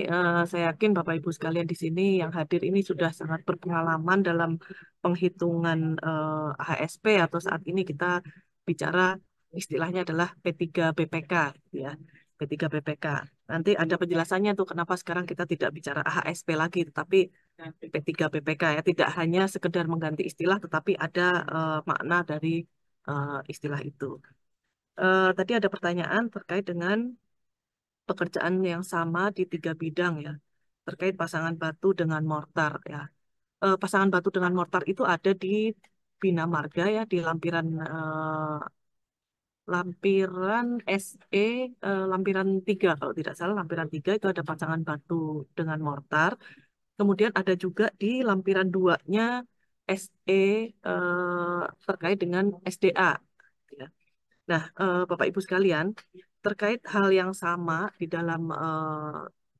saya yakin Bapak Ibu sekalian di sini yang hadir ini sudah sangat berpengalaman dalam penghitungan HSP atau saat ini kita bicara istilahnya adalah P3BPK ya. P3BPK. Nanti ada penjelasannya tuh kenapa sekarang kita tidak bicara HSP lagi tetapi P3BPK ya. Tidak hanya sekedar mengganti istilah tetapi ada makna dari istilah itu. Tadi ada pertanyaan terkait dengan pekerjaan yang sama di 3 bidang ya, terkait pasangan batu dengan mortar ya. Pasangan batu dengan mortar itu ada di Bina Marga ya, di lampiran SE, lampiran 3 kalau tidak salah, lampiran 3 itu ada pasangan batu dengan mortar. Kemudian ada juga di lampiran 2-nya SE terkait dengan SDA. Ya. Nah, Bapak Ibu sekalian, terkait hal yang sama di dalam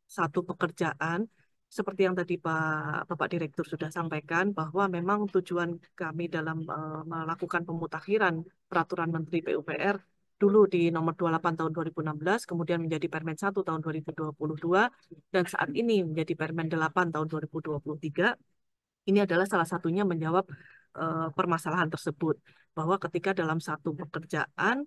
satu pekerjaan, seperti yang tadi Bapak Direktur sudah sampaikan, bahwa memang tujuan kami dalam melakukan pemutakhiran Peraturan Menteri PUPR dulu di nomor 28 tahun 2016, kemudian menjadi Permen 1 tahun 2022, dan saat ini menjadi Permen 8 tahun 2023, ini adalah salah satunya menjawab permasalahan tersebut. Bahwa ketika dalam satu pekerjaan,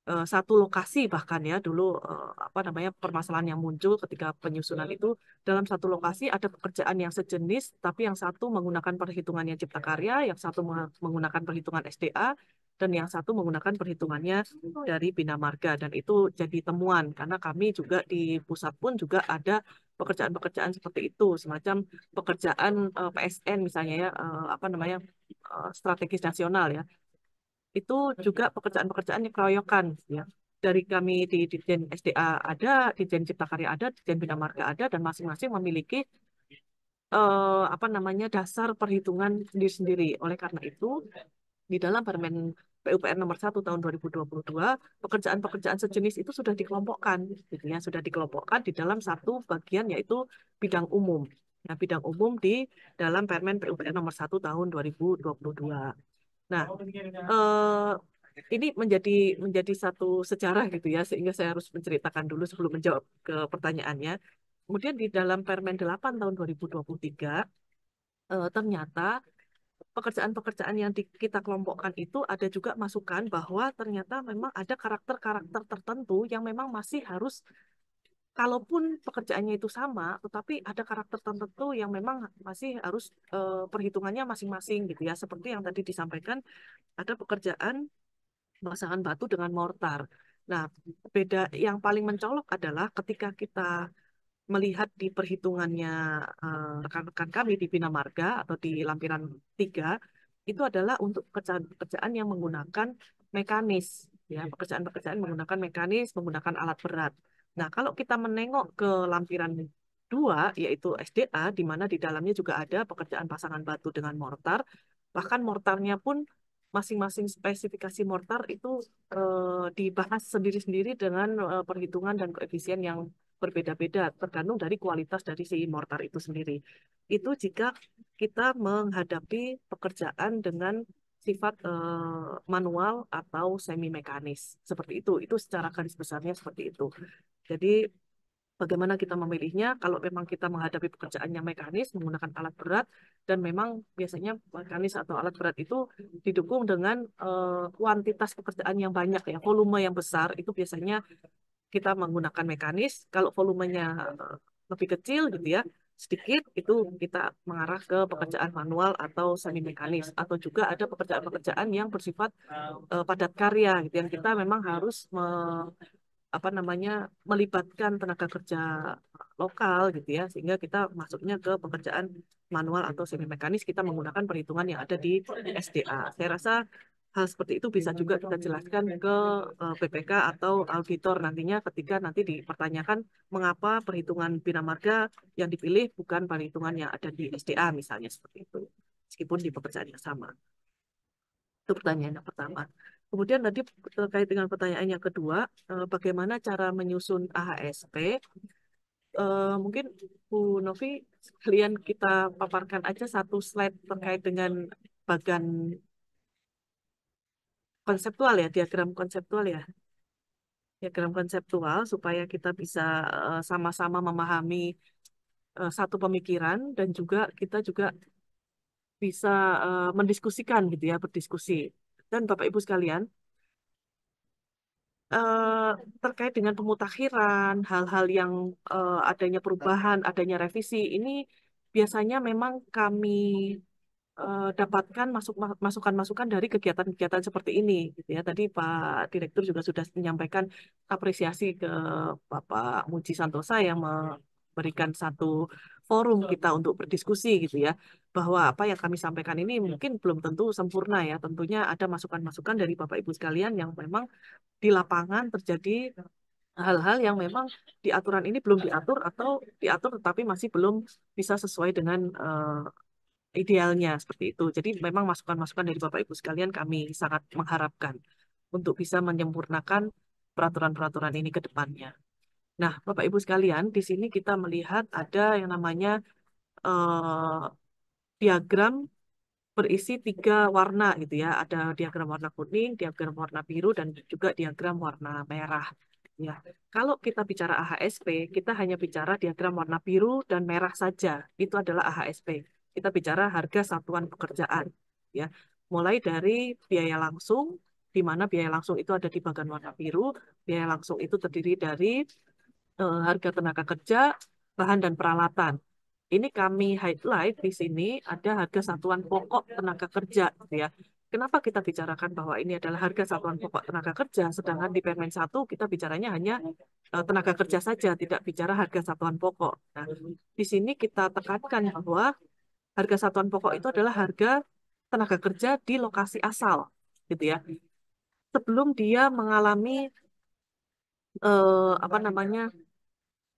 satu lokasi bahkan ya dulu apa namanya permasalahan yang muncul ketika penyusunan itu dalam satu lokasi ada pekerjaan yang sejenis tapi yang satu menggunakan perhitungannya Cipta Karya, yang satu menggunakan perhitungan SDA dan yang satu menggunakan perhitungannya dari Bina Marga, dan itu jadi temuan karena kami juga di pusat pun juga ada pekerjaan-pekerjaan seperti itu, semacam pekerjaan PSN misalnya ya, apa namanya strategis nasional ya, itu juga pekerjaan-pekerjaan yang keroyokan ya. Dari kami di Ditjen SDA ada, Ditjen Cipta Karya ada, Ditjen Bina Marga ada, dan masing-masing memiliki apa namanya dasar perhitungan sendiri-sendiri. Oleh karena itu, di dalam Permen PUPR nomor 1 tahun 2022, pekerjaan-pekerjaan sejenis itu sudah dikelompokkan, gitu ya, sudah dikelompokkan di dalam satu bagian yaitu bidang umum. Nah, bidang umum di dalam Permen PUPR nomor 1 tahun 2022. Nah, ini menjadi satu sejarah gitu ya, sehingga saya harus menceritakan dulu sebelum menjawab ke pertanyaannya. Kemudian di dalam Permen 8 tahun 2023, ternyata pekerjaan-pekerjaan yang kita kelompokkan itu ada juga masukan bahwa ternyata memang ada karakter-karakter tertentu yang memang masih harus, kalaupun pekerjaannya itu sama, tetapi ada karakter tertentu yang memang masih harus perhitungannya masing-masing gitu ya. Seperti yang tadi disampaikan, ada pekerjaan pasangan batu dengan mortar. Nah, beda yang paling mencolok adalah ketika kita melihat di perhitungannya rekan-rekan kami di Bina Marga atau di lampiran 3, itu adalah untuk pekerjaan-pekerjaan yang menggunakan mekanis, ya, pekerjaan-pekerjaan menggunakan mekanis, menggunakan alat berat. Nah, kalau kita menengok ke lampiran 2, yaitu SDA, di mana di dalamnya juga ada pekerjaan pasangan batu dengan mortar, bahkan mortarnya pun masing-masing spesifikasi mortar itu dibahas sendiri-sendiri dengan perhitungan dan koefisien yang berbeda-beda, tergantung dari kualitas dari si mortar itu sendiri. Itu jika kita menghadapi pekerjaan dengan sifat manual atau semi mekanis seperti itu secara garis besarnya seperti itu. Jadi bagaimana kita memilihnya kalau memang kita menghadapi pekerjaan yang mekanis menggunakan alat berat, dan memang biasanya mekanis atau alat berat itu didukung dengan kuantitas pekerjaan yang banyak, ya, volume yang besar, itu biasanya kita menggunakan mekanis. Kalau volumenya lebih kecil gitu ya, sedikit, itu kita mengarah ke pekerjaan manual atau semi mekanis, atau juga ada pekerjaan-pekerjaan yang bersifat padat karya gitu, yang kita memang harus apa namanya melibatkan tenaga kerja lokal gitu ya, sehingga kita masuknya ke pekerjaan manual atau semi mekanis, kita menggunakan perhitungan yang ada di SDA. Saya rasa hal seperti itu bisa juga kita jelaskan ke BPK atau auditor nantinya ketika nanti dipertanyakan mengapa perhitungan bina marga yang dipilih bukan perhitungan yang ada di SDA misalnya, seperti itu, meskipun di pekerjaan yang sama. Itu pertanyaan yang pertama. Kemudian tadi terkait dengan pertanyaan yang kedua, bagaimana cara menyusun AHSP? Mungkin Bu Novi sekalian kita paparkan aja satu slide terkait dengan bagan konseptual ya, diagram konseptual ya, diagram konseptual supaya kita bisa sama-sama memahami satu pemikiran, dan juga kita juga bisa mendiskusikan gitu ya, berdiskusi. Dan Bapak Ibu sekalian, terkait dengan pemutakhiran, hal-hal yang adanya perubahan, adanya revisi, ini biasanya memang kami dapatkan masukan-masukan dari kegiatan-kegiatan seperti ini, gitu ya. Tadi Pak Direktur juga sudah menyampaikan apresiasi ke Bapak Muji Santosa yang memberikan satu forum kita untuk berdiskusi, gitu ya, bahwa apa yang kami sampaikan ini mungkin belum tentu sempurna ya. Tentunya ada masukan-masukan dari Bapak Ibu sekalian yang memang di lapangan terjadi hal-hal yang memang di aturan ini belum diatur, atau diatur tetapi masih belum bisa sesuai dengan idealnya, seperti itu. Jadi memang masukan-masukan dari Bapak Ibu sekalian kami sangat mengharapkan untuk bisa menyempurnakan peraturan-peraturan ini ke depannya. Nah, Bapak Ibu sekalian, di sini kita melihat ada yang namanya diagram berisi 3 warna gitu ya. Ada diagram warna kuning, diagram warna biru, dan juga diagram warna merah. Ya, kalau kita bicara AHSP, kita hanya bicara diagram warna biru dan merah saja. Itu adalah AHSP. Kita bicara harga satuan pekerjaan. Ya, mulai dari biaya langsung, di mana biaya langsung itu ada di bagian warna biru. Biaya langsung itu terdiri dari harga tenaga kerja, bahan dan peralatan. Ini kami highlight di sini ada harga satuan pokok tenaga kerja, gitu ya. Kenapa kita bicarakan bahwa ini adalah harga satuan pokok tenaga kerja, sedangkan di Permen 1 kita bicaranya hanya tenaga kerja saja, tidak bicara harga satuan pokok. Nah, di sini kita tekankan bahwa harga satuan pokok itu adalah harga tenaga kerja di lokasi asal, gitu ya. Sebelum dia mengalami apa namanya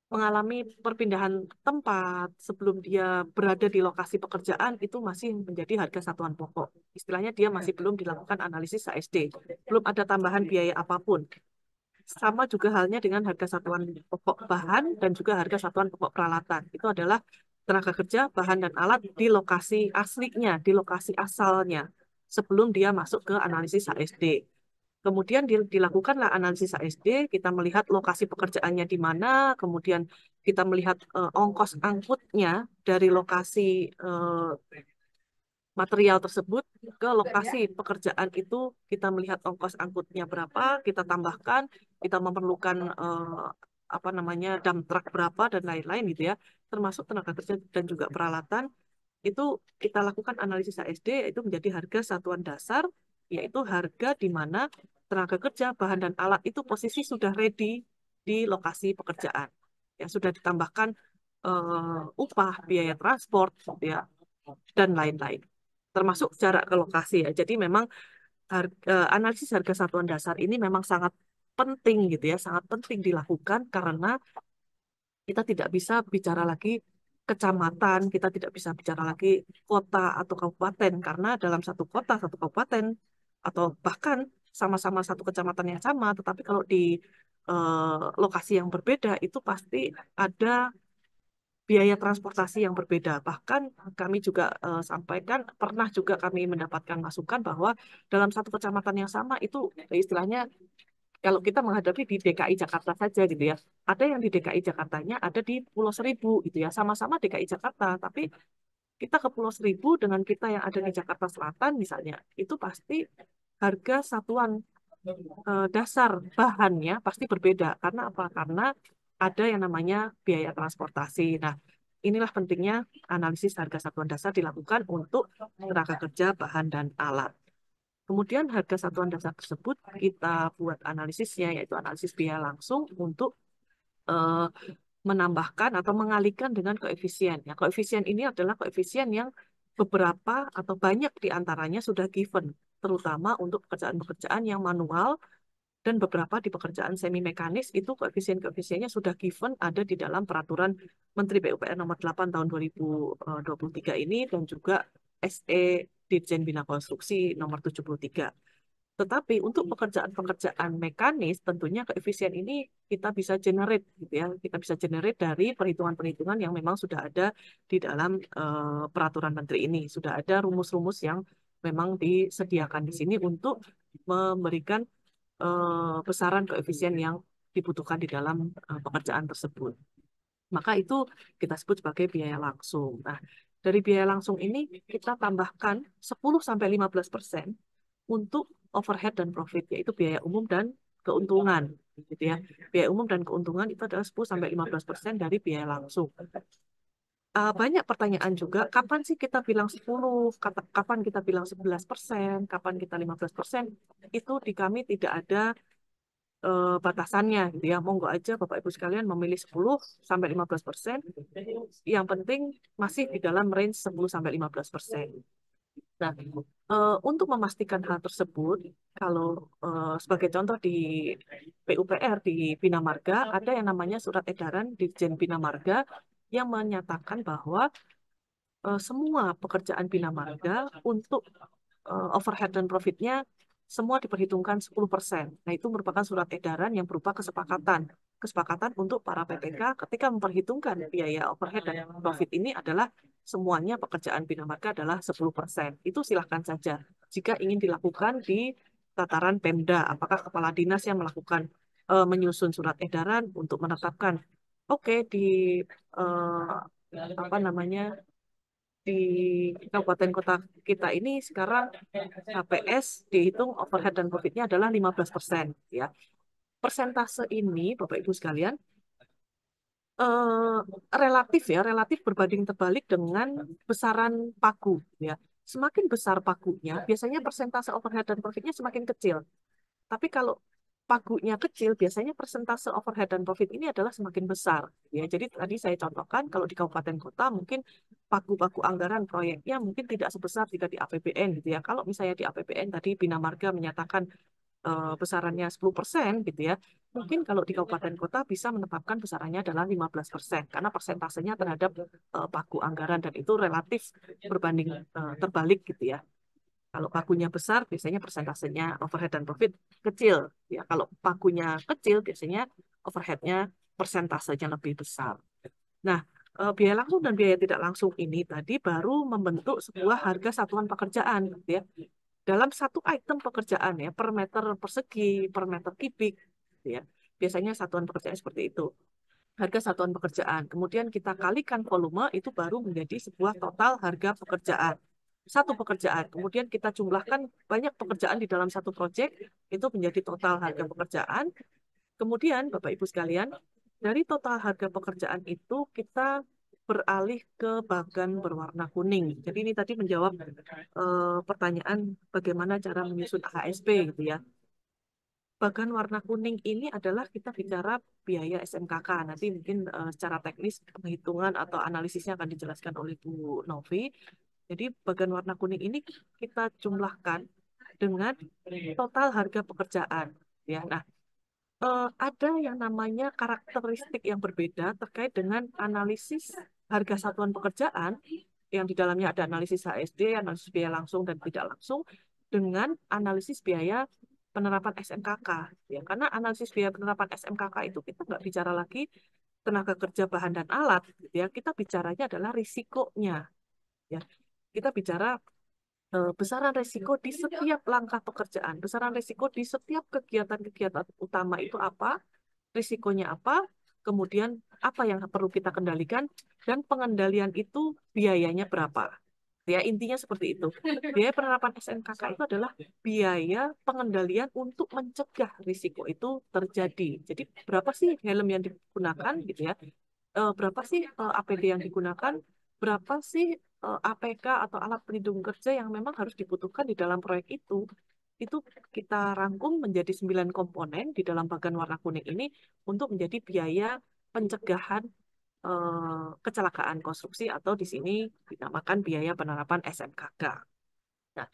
mengalami perpindahan tempat, sebelum dia berada di lokasi pekerjaan, itu masih menjadi harga satuan pokok. Istilahnya dia masih belum dilakukan analisis HSD, belum ada tambahan biaya apapun. Sama juga halnya dengan harga satuan pokok bahan dan juga harga satuan pokok peralatan. Itu adalah tenaga kerja, bahan, dan alat di lokasi aslinya, di lokasi asalnya, sebelum dia masuk ke analisis HSD. Kemudian dilakukanlah analisis HSD, kita melihat lokasi pekerjaannya di mana, kemudian kita melihat ongkos angkutnya dari lokasi material tersebut ke lokasi pekerjaan itu, kita melihat ongkos angkutnya berapa, kita tambahkan, kita memerlukan apa namanya dump truck berapa dan lain-lain gitu ya, termasuk tenaga kerja dan juga peralatan. Itu kita lakukan analisis HSD, itu menjadi harga satuan dasar, yaitu harga di mana tenaga kerja, bahan, dan alat itu posisi sudah ready di lokasi pekerjaan. Ya, sudah ditambahkan upah, biaya transport, ya, dan lain-lain. termasuk jarak ke lokasi ya. Jadi memang analisis harga satuan dasar ini memang sangat penting gitu ya, sangat penting dilakukan karena kita tidak bisa bicara lagi kecamatan, kita tidak bisa bicara lagi kota atau kabupaten karena dalam satu kota, satu kabupaten atau bahkan sama-sama satu kecamatan yang sama, tetapi kalau di lokasi yang berbeda itu pasti ada biaya transportasi yang berbeda. Bahkan kami juga sampaikan, pernah juga kami mendapatkan masukan bahwa dalam satu kecamatan yang sama itu istilahnya kalau kita menghadapi di DKI Jakarta saja gitu ya, ada yang di DKI Jakartanya, ada di Pulau Seribu gitu ya, sama-sama DKI Jakarta, tapi kita ke Pulau Seribu dengan kita yang ada di Jakarta Selatan misalnya, itu pasti harga satuan dasar bahannya pasti berbeda. Karena apa? Karena ada yang namanya biaya transportasi. Nah, inilah pentingnya analisis harga satuan dasar dilakukan untuk tenaga kerja, bahan, dan alat. Kemudian harga satuan dasar tersebut kita buat analisisnya, yaitu analisis biaya langsung untuk eh, menambahkan atau mengalihkan dengan koefisien. Ya, koefisien ini adalah koefisien yang beberapa atau banyak di antaranya sudah given, terutama untuk pekerjaan-pekerjaan yang manual dan beberapa di pekerjaan semi mekanis itu koefisien-koefisiennya sudah given ada di dalam peraturan Menteri PUPR nomor 8 tahun 2023 ini dan juga SE Dirjen Bina Konstruksi nomor 73. Tetapi untuk pekerjaan-pekerjaan mekanis tentunya koefisien ini kita bisa generate gitu ya. Kita bisa generate dari perhitungan-perhitungan yang memang sudah ada di dalam peraturan menteri ini. Sudah ada rumus-rumus yang memang disediakan di sini untuk memberikan besaran koefisien yang dibutuhkan di dalam pekerjaan tersebut. Maka itu kita sebut sebagai biaya langsung. Nah, dari biaya langsung ini kita tambahkan 10-15% untuk overhead dan profit, yaitu biaya umum dan keuntungan. Gitu ya. Biaya umum dan keuntungan itu adalah 10-15% dari biaya langsung. Banyak pertanyaan juga, kapan sih kita bilang 10, kapan kita bilang 11%, kapan kita 15%, itu di kami tidak ada batasannya gitu ya. Monggo aja Bapak Ibu sekalian memilih 10-15%. Yang penting masih di dalam range 10-15%. Nah, untuk memastikan hal tersebut, kalau sebagai contoh di PUPR di Bina Marga ada yang namanya surat edaran Dirjen Bina Marga yang menyatakan bahwa semua pekerjaan Bina Marga untuk overhead dan profitnya semua diperhitungkan 10%. Nah, itu merupakan surat edaran yang berupa kesepakatan. Kesepakatan untuk para PPK ketika memperhitungkan biaya overhead dan profit ini adalah semuanya pekerjaan Bina Marga adalah 10%. Itu silahkan saja. Jika ingin dilakukan di tataran Pemda, apakah kepala dinas yang melakukan menyusun surat edaran untuk menetapkan, oke, di apa namanya di kabupaten kota kita ini sekarang HPS dihitung overhead dan profitnya adalah 15%. Ya. Persentase ini, Bapak Ibu sekalian, eh, relatif berbanding terbalik dengan besaran pagu. Ya. Semakin besar pagunya, biasanya persentase overhead dan profitnya semakin kecil. Tapi kalau pagunya kecil, biasanya persentase overhead dan profit ini adalah semakin besar. Ya, jadi tadi saya contohkan kalau di kabupaten kota mungkin pagu-pagu anggaran proyeknya mungkin tidak sebesar jika di APBN gitu ya. Kalau misalnya di APBN tadi Bina Marga menyatakan besarannya 10% gitu ya. Mungkin kalau di kabupaten kota bisa menetapkan besarannya adalah 15% karena persentasenya terhadap pagu anggaran dan itu relatif berbanding terbalik gitu ya. Kalau pagunya besar, biasanya persentasenya overhead dan profit kecil. Ya, kalau pagunya kecil, biasanya overheadnya persentasenya lebih besar. Nah, biaya langsung dan biaya tidak langsung ini tadi baru membentuk sebuah harga satuan pekerjaan, gitu ya. Dalam satu item pekerjaan ya, per meter persegi, per meter kubik, gitu ya. Biasanya satuan pekerjaan seperti itu. Harga satuan pekerjaan. Kemudian kita kalikan volume, itu baru menjadi sebuah total harga pekerjaan. Satu pekerjaan. Kemudian kita jumlahkan banyak pekerjaan di dalam satu proyek, itu menjadi total harga pekerjaan. Kemudian, Bapak Ibu sekalian, dari total harga pekerjaan itu kita beralih ke bagan berwarna kuning. Jadi ini tadi menjawab pertanyaan bagaimana cara menyusun AHSP gitu ya. Bagan warna kuning ini adalah kita bicara biaya SMKK. Nanti mungkin secara teknis penghitungan atau analisisnya akan dijelaskan oleh Bu Novi. Jadi bagian warna kuning ini kita jumlahkan dengan total harga pekerjaan. Ya, nah ada yang namanya karakteristik yang berbeda terkait dengan analisis harga satuan pekerjaan yang di dalamnya ada analisis HSD, analisis biaya langsung dan tidak langsung, dengan analisis biaya penerapan SMKK. Ya, karena analisis biaya penerapan SMKK itu kita nggak bicara lagi tenaga kerja bahan dan alat, gitu ya. Kita bicaranya adalah risikonya. Ya, kita bicara besaran risiko di setiap langkah pekerjaan, besaran risiko di setiap kegiatan-kegiatan utama itu apa, risikonya apa, kemudian apa yang perlu kita kendalikan, dan pengendalian itu biayanya berapa. Ya, intinya seperti itu. Biaya penerapan SMKK itu adalah biaya pengendalian untuk mencegah risiko itu terjadi. Jadi berapa sih helm yang digunakan gitu ya? Berapa sih APD yang digunakan? Berapa sih APK atau alat pelindung kerja yang memang harus dibutuhkan di dalam proyek itu kita rangkum menjadi 9 komponen di dalam bagan warna kuning ini untuk menjadi biaya pencegahan kecelakaan konstruksi atau di sini dinamakan biaya penerapan SMKK. Nah,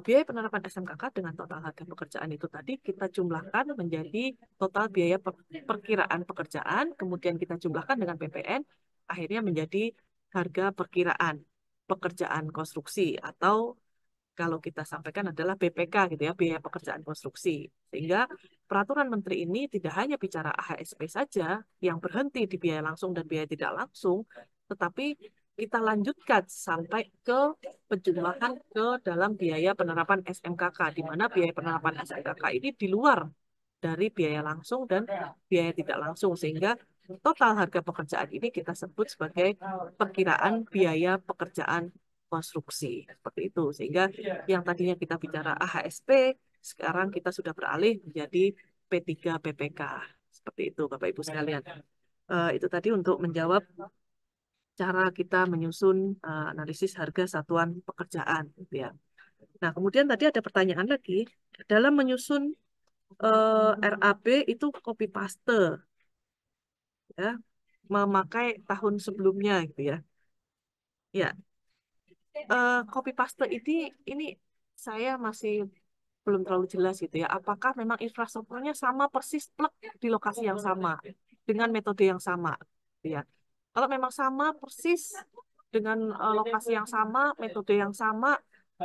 biaya penerapan SMKK dengan total harga pekerjaan itu tadi kita jumlahkan menjadi total biaya perkiraan pekerjaan, kemudian kita jumlahkan dengan PPN, akhirnya menjadi harga perkiraan pekerjaan konstruksi atau kalau kita sampaikan adalah BPK gitu ya, biaya pekerjaan konstruksi. Sehingga peraturan menteri ini tidak hanya bicara AHSP saja yang berhenti di biaya langsung dan biaya tidak langsung, tetapi kita lanjutkan sampai ke penjumlahan ke dalam biaya penerapan SMKK, di mana biaya penerapan SMKK ini di luar dari biaya langsung dan biaya tidak langsung, sehingga total harga pekerjaan ini kita sebut sebagai perkiraan biaya pekerjaan konstruksi. Seperti itu. Sehingga yang tadinya kita bicara AHSP, sekarang kita sudah beralih menjadi P3 PPK. Seperti itu, Bapak Ibu sekalian. Itu tadi untuk menjawab cara kita menyusun analisis harga satuan pekerjaan. Gitu ya. Nah, kemudian tadi ada pertanyaan lagi, dalam menyusun RAB itu copy paste, ya, memakai tahun sebelumnya, gitu ya. Ya, copy paste ini saya masih belum terlalu jelas gitu ya. Apakah memang infrastrukturnya sama persis plek di lokasi yang sama dengan metode yang sama, gitu ya. Kalau memang sama persis dengan lokasi yang sama, metode yang sama,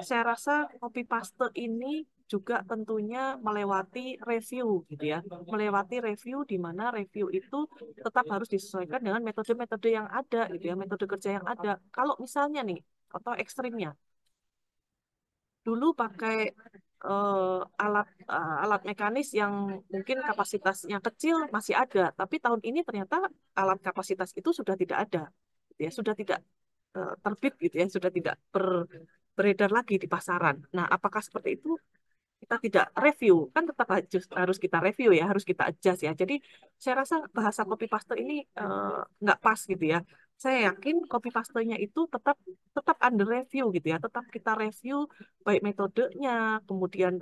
saya rasa copy paste ini juga tentunya melewati review gitu ya. Melewati review di mana review itu tetap harus disesuaikan dengan metode-metode yang ada gitu ya, metode kerja yang ada. Kalau misalnya nih, atau ekstrimnya, dulu pakai alat mekanis yang mungkin kapasitasnya kecil masih ada, tapi tahun ini ternyata alat kapasitas itu sudah tidak ada, gitu ya, sudah tidak terbit gitu ya, sudah tidak beredar lagi di pasaran. Nah, apakah seperti itu? Kita tidak review, kan tetap harus kita review ya, harus kita adjust ya. Jadi saya rasa bahasa copy paste ini nggak pas gitu ya. Saya yakin copy paste-nya itu tetap tetap under review gitu ya, tetap kita review baik metodenya, kemudian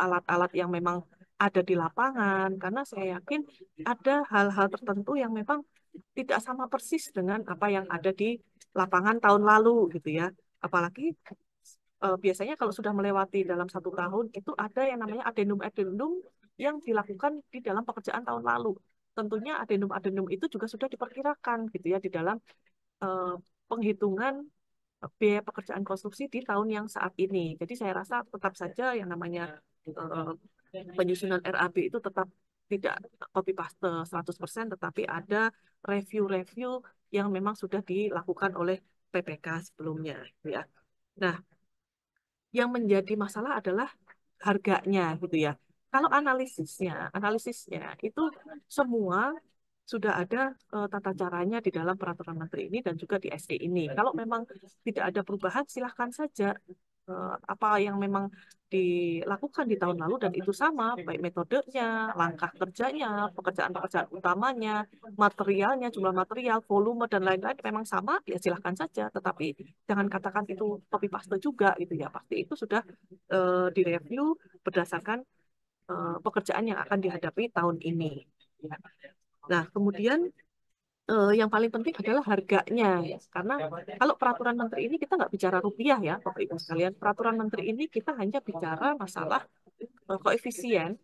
alat-alat yang memang ada di lapangan, karena saya yakin ada hal-hal tertentu yang memang tidak sama persis dengan apa yang ada di lapangan tahun lalu gitu ya. Apalagi biasanya kalau sudah melewati dalam 1 tahun itu ada yang namanya adendum-adendum yang dilakukan di dalam pekerjaan tahun lalu. Tentunya adendum-adendum itu juga sudah diperkirakan gitu ya di dalam uh, penghitungan biaya pekerjaan konstruksi di tahun yang saat ini. Jadi saya rasa tetap saja yang namanya uh, penyusunan RAB itu tetap tidak copy paste 100%, tetapi ada review-review yang memang sudah dilakukan oleh PPK sebelumnya gitu ya. Nah, yang menjadi masalah adalah harganya gitu ya. Kalau analisisnya itu semua sudah ada tata caranya di dalam peraturan menteri ini dan juga di SE ini. Kalau memang tidak ada perubahan, silahkan saja apa yang memang dilakukan di tahun lalu dan itu sama, baik metodenya, langkah kerjanya, pekerjaan-pekerjaan utamanya, materialnya, jumlah material, volume dan lain-lain memang sama, ya silahkan saja. Tetapi jangan katakan itu copy paste juga gitu ya. Pasti itu sudah direview berdasarkan pekerjaan yang akan dihadapi tahun ini. Ya. Nah, kemudian yang paling penting adalah harganya, ya. Karena kalau peraturan menteri ini kita nggak bicara rupiah ya, Bapak Ibu sekalian. Peraturan menteri ini kita hanya bicara masalah koefisien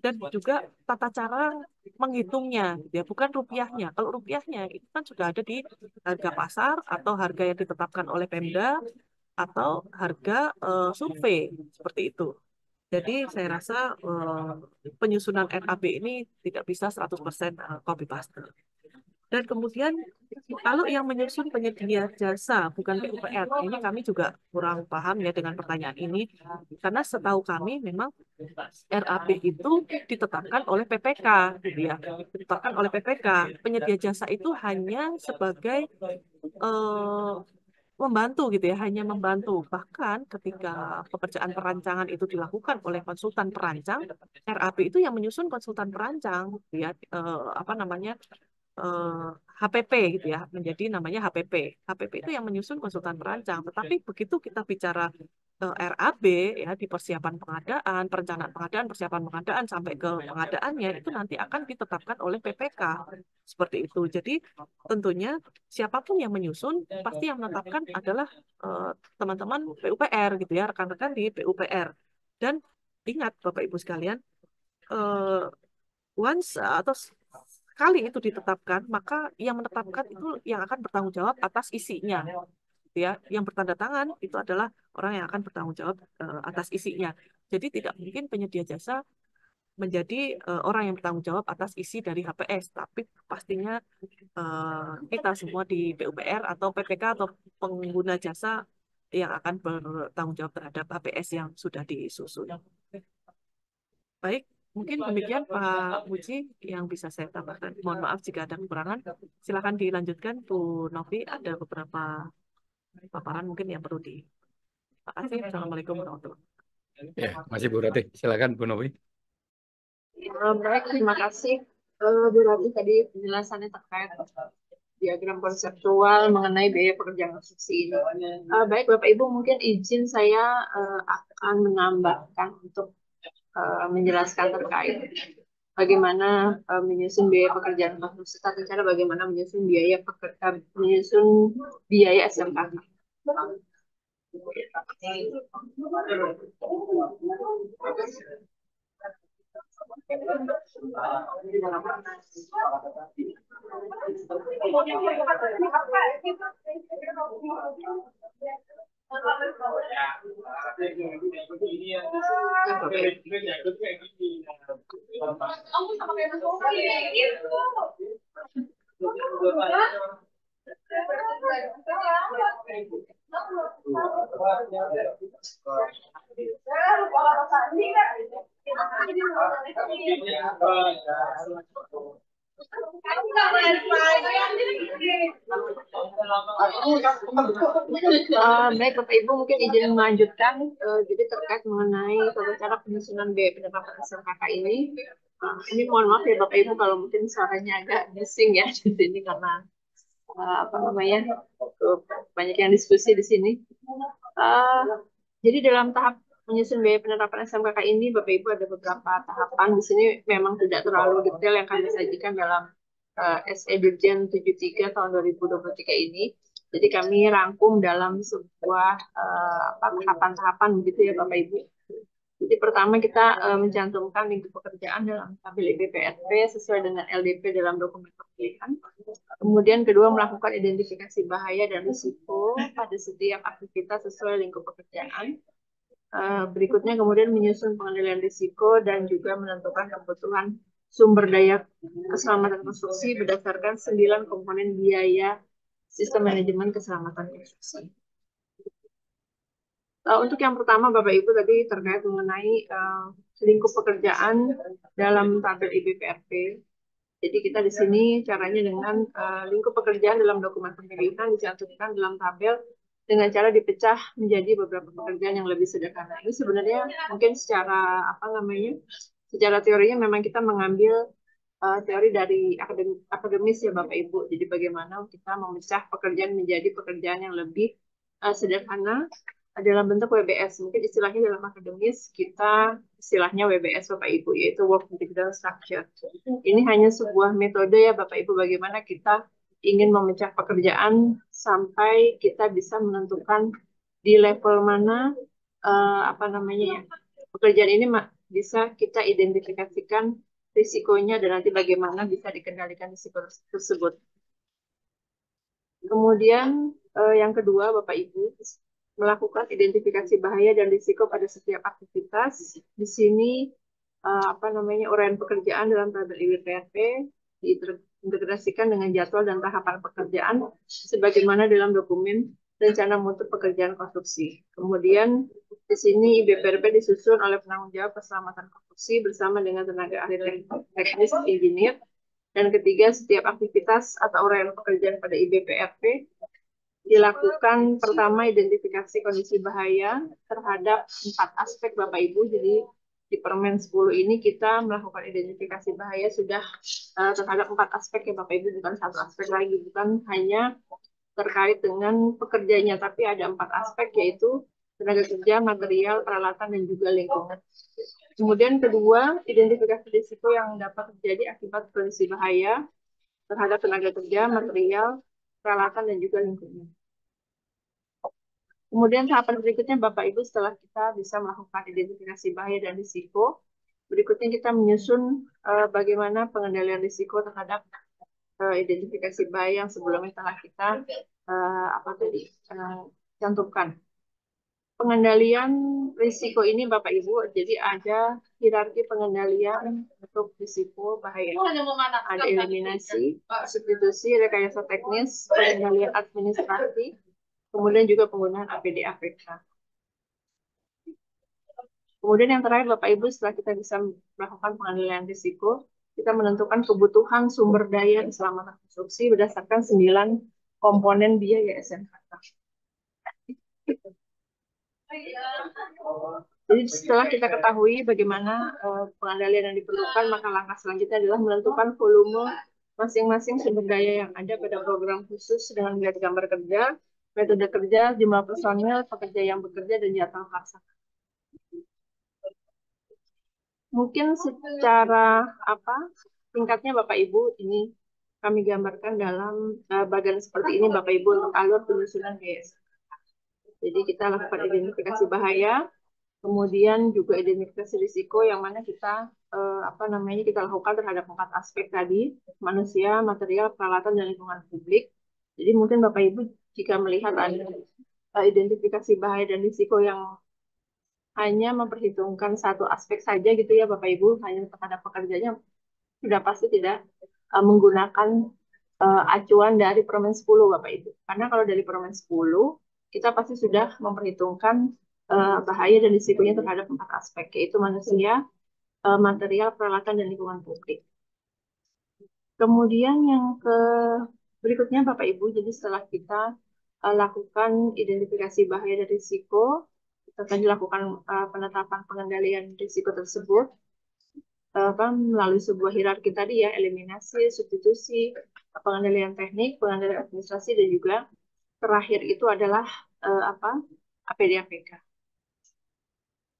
dan juga tata cara menghitungnya, gitu ya, bukan rupiahnya. Kalau rupiahnya itu kan sudah ada di harga pasar atau harga yang ditetapkan oleh Pemda atau harga survei seperti itu. Jadi saya rasa penyusunan RAB ini tidak bisa 100% copy paste. Dan kemudian kalau yang menyusun penyedia jasa bukan PUPR, ini kami juga kurang paham ya dengan pertanyaan ini, karena setahu kami memang RAB itu ditetapkan oleh PPK, gitu ya, ditetapkan oleh PPK. Penyedia jasa itu hanya sebagai eh, membantu gitu ya, hanya membantu. Bahkan ketika pekerjaan perancangan itu dilakukan oleh konsultan perancang, RAB itu yang menyusun konsultan perancang, gitu ya, apa namanya, HPP gitu ya, menjadi namanya HPP. HPP itu yang menyusun konsultan perancang. Tetapi begitu kita bicara RAB ya, di persiapan pengadaan, perencanaan pengadaan, persiapan pengadaan sampai ke pengadaannya itu nanti akan ditetapkan oleh PPK seperti itu. Jadi tentunya siapapun yang menyusun pasti yang menetapkan adalah teman-teman PUPR gitu ya, rekan-rekan di PUPR. Dan ingat Bapak Ibu sekalian, once atau sekali itu ditetapkan, maka yang menetapkan itu yang akan bertanggung jawab atas isinya. Ya, yang bertanda tangan itu adalah orang yang akan bertanggung jawab atas isinya. Jadi tidak mungkin penyedia jasa menjadi orang yang bertanggung jawab atas isi dari HPS, tapi pastinya kita semua di PUPR atau PPK atau pengguna jasa yang akan bertanggung jawab terhadap HPS yang sudah disusun. Baik, mungkin demikian Pak Muji yang bisa saya tambahkan. Mohon maaf jika ada kekurangan. Silakan dilanjutkan Bu Novi. Ada beberapa paparan mungkin yang perlu di. Terima kasih. Assalamualaikum warahmatullahi wabarakatuh. Ya, masih Bu Rati. Silakan Bu Novi. Baik, terima kasih Bu Rati tadi penjelasannya terkait diagram konseptual mengenai biaya pekerjaan konstruksi ini. Baik Bapak Ibu, mungkin izin saya akan menambahkan untuk menjelaskan terkait bagaimana menyusun biaya pekerjaan konstruksi, tata cara bagaimana menyusun biaya SMK. Baik Bapak Ibu, mungkin izin melanjutkan. Jadi terkait mengenai tata cara penyusunan biaya penerapan SMKK ini, ini mohon maaf ya Bapak Ibu kalau mungkin suaranya agak bising ya di sini karena apa namanya banyak yang diskusi di sini. Jadi dalam tahap menyusun biaya penerapan SMKK ini, Bapak Ibu ada beberapa tahapan. Di sini memang tidak terlalu detail yang kami sajikan dalam SE Dirjen 73 tahun 2023 ini. Jadi kami rangkum dalam sebuah tahapan-tahapan begitu ya Bapak Ibu. Jadi pertama kita mencantumkan lingkup pekerjaan dalam tabel IBPRP sesuai dengan LDP dalam dokumen pemilihan. Kemudian kedua melakukan identifikasi bahaya dan risiko pada setiap aktivitas sesuai lingkup pekerjaan. Berikutnya kemudian menyusun pengendalian risiko dan juga menentukan kebutuhan sumber daya keselamatan konstruksi berdasarkan 9 komponen biaya sistem manajemen keselamatan konstruksi. Untuk yang pertama Bapak Ibu tadi terkait mengenai lingkup pekerjaan dalam tabel IBPRP. Jadi kita di sini caranya dengan lingkup pekerjaan dalam dokumen pemilihan dicantumkan dalam tabel dengan cara dipecah menjadi beberapa pekerjaan yang lebih sederhana. Ini sebenarnya mungkin secara secara teorinya memang kita mengambil teori dari akademis ya Bapak Ibu. Jadi bagaimana kita memecah pekerjaan menjadi pekerjaan yang lebih sederhana dalam bentuk WBS. Mungkin istilahnya dalam akademis kita istilahnya WBS Bapak Ibu, yaitu Work Breakdown Structure. Ini hanya sebuah metode ya Bapak Ibu bagaimana kita ingin memecah pekerjaan sampai kita bisa menentukan di level mana apa namanya ya, pekerjaan ini bisa kita identifikasikan risikonya dan nanti bagaimana bisa dikendalikan risiko tersebut. Kemudian yang kedua, Bapak Ibu, melakukan identifikasi bahaya dan risiko pada setiap aktivitas. Di sini apa namanya uraian pekerjaan dalam tabel IWPRP diintegrasikan dengan jadwal dan tahapan pekerjaan sebagaimana dalam dokumen rencana mutu pekerjaan konstruksi. Kemudian di sini IBPRP disusun oleh penanggung jawab keselamatan konstruksi bersama dengan tenaga ahli teknis engineer. Dan ketiga, setiap aktivitas atau uraian pekerjaan pada IBPRP dilakukan pertama identifikasi kondisi bahaya terhadap 4 aspek Bapak Ibu. Jadi di Permen 10 ini kita melakukan identifikasi bahaya sudah terhadap 4 aspek ya Bapak Ibu, bukan 1 aspek lagi, bukan hanya terkait dengan pekerjanya, tapi ada 4 aspek yaitu tenaga kerja, material, peralatan, dan juga lingkungan. Kemudian kedua, identifikasi risiko yang dapat terjadi akibat kondisi bahaya terhadap tenaga kerja, material, peralatan, dan juga lingkungan. Kemudian tahapan berikutnya Bapak Ibu setelah kita bisa melakukan identifikasi bahaya dan risiko, berikutnya kita menyusun bagaimana pengendalian risiko terhadap identifikasi bahaya yang sebelumnya telah kita cantumkan. Pengendalian risiko ini Bapak Ibu, jadi ada hierarki pengendalian untuk risiko bahaya. Ada eliminasi, substitusi, rekayasa teknis, pengendalian administrasi, kemudian juga penggunaan APD APK. Kemudian yang terakhir Bapak Ibu, setelah kita bisa melakukan pengendalian risiko, kita menentukan kebutuhan sumber daya keselamatan konstruksi berdasarkan 9 komponen biaya SMKK. Jadi setelah kita ketahui bagaimana pengendalian yang diperlukan, maka langkah selanjutnya adalah menentukan volume masing-masing sumber daya yang ada pada program khusus dengan melihat gambar kerja, metode kerja, jumlah personil, pekerja yang bekerja, dan jadwal pelaksanaan. Mungkin secara tingkatnya Bapak Ibu ini kami gambarkan dalam bagan seperti ini Bapak Ibu untuk alur penyusunan GS. Jadi kita lakukan identifikasi bahaya, kemudian juga identifikasi risiko yang mana kita kita lakukan terhadap 4 aspek tadi, manusia, material, peralatan, dan lingkungan publik. Jadi mungkin Bapak Ibu jika melihat ada identifikasi bahaya dan risiko yang hanya memperhitungkan 1 aspek saja gitu ya Bapak Ibu, hanya terhadap pekerjanya, sudah pasti tidak menggunakan acuan dari Permen 10 Bapak Ibu. Karena kalau dari Permen 10, kita pasti sudah memperhitungkan bahaya dan risikonya terhadap 4 aspek, yaitu manusia, material, peralatan, dan lingkungan publik. Kemudian yang berikutnya Bapak Ibu, jadi setelah kita lakukan identifikasi bahaya dan risiko, kita akan dilakukan penetapan pengendalian risiko tersebut melalui sebuah hierarki tadi ya, eliminasi, substitusi, pengendalian teknik, pengendalian administrasi, dan juga terakhir itu adalah APD APK.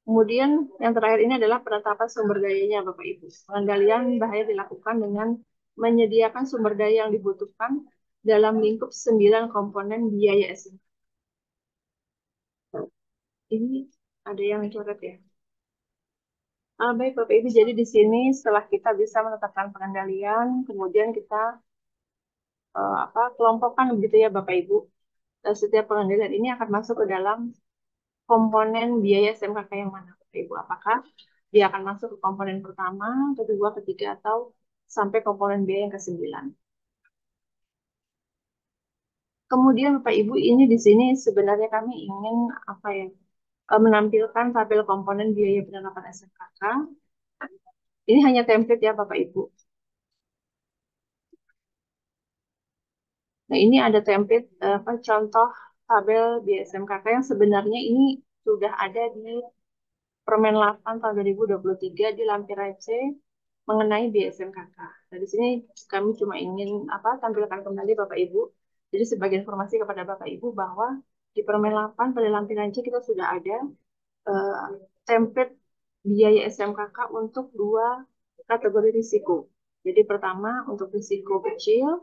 Kemudian yang terakhir ini adalah penetapan sumber dayanya Bapak Ibu. Pengendalian bahaya dilakukan dengan menyediakan sumber daya yang dibutuhkan dalam lingkup 9 komponen biaya SMK. Ini ada yang coret ya. Baik Bapak Ibu, jadi di sini setelah kita bisa menetapkan pengendalian, kemudian kita kelompokkan begitu ya Bapak Ibu. Setiap pengendalian ini akan masuk ke dalam komponen biaya SMKK yang mana Bapak Ibu. Apakah dia akan masuk ke komponen pertama, kedua, ketiga, atau sampai komponen biaya yang ke-9. Kemudian Bapak Ibu, ini di sini sebenarnya kami ingin menampilkan tabel komponen biaya penerapan SMKK. Ini hanya template ya Bapak Ibu. Nah, ini ada template contoh tabel biaya SMKK yang sebenarnya ini sudah ada di Permen 8 tahun 2023 di lampiran C mengenai biaya SMKK. Nah, di sini kami cuma ingin tampilkan kembali Bapak Ibu. Jadi sebagai informasi kepada Bapak Ibu bahwa di Permen 8 pada lampiran C kita sudah ada template biaya SMKK untuk 2 kategori risiko. Jadi pertama untuk risiko kecil,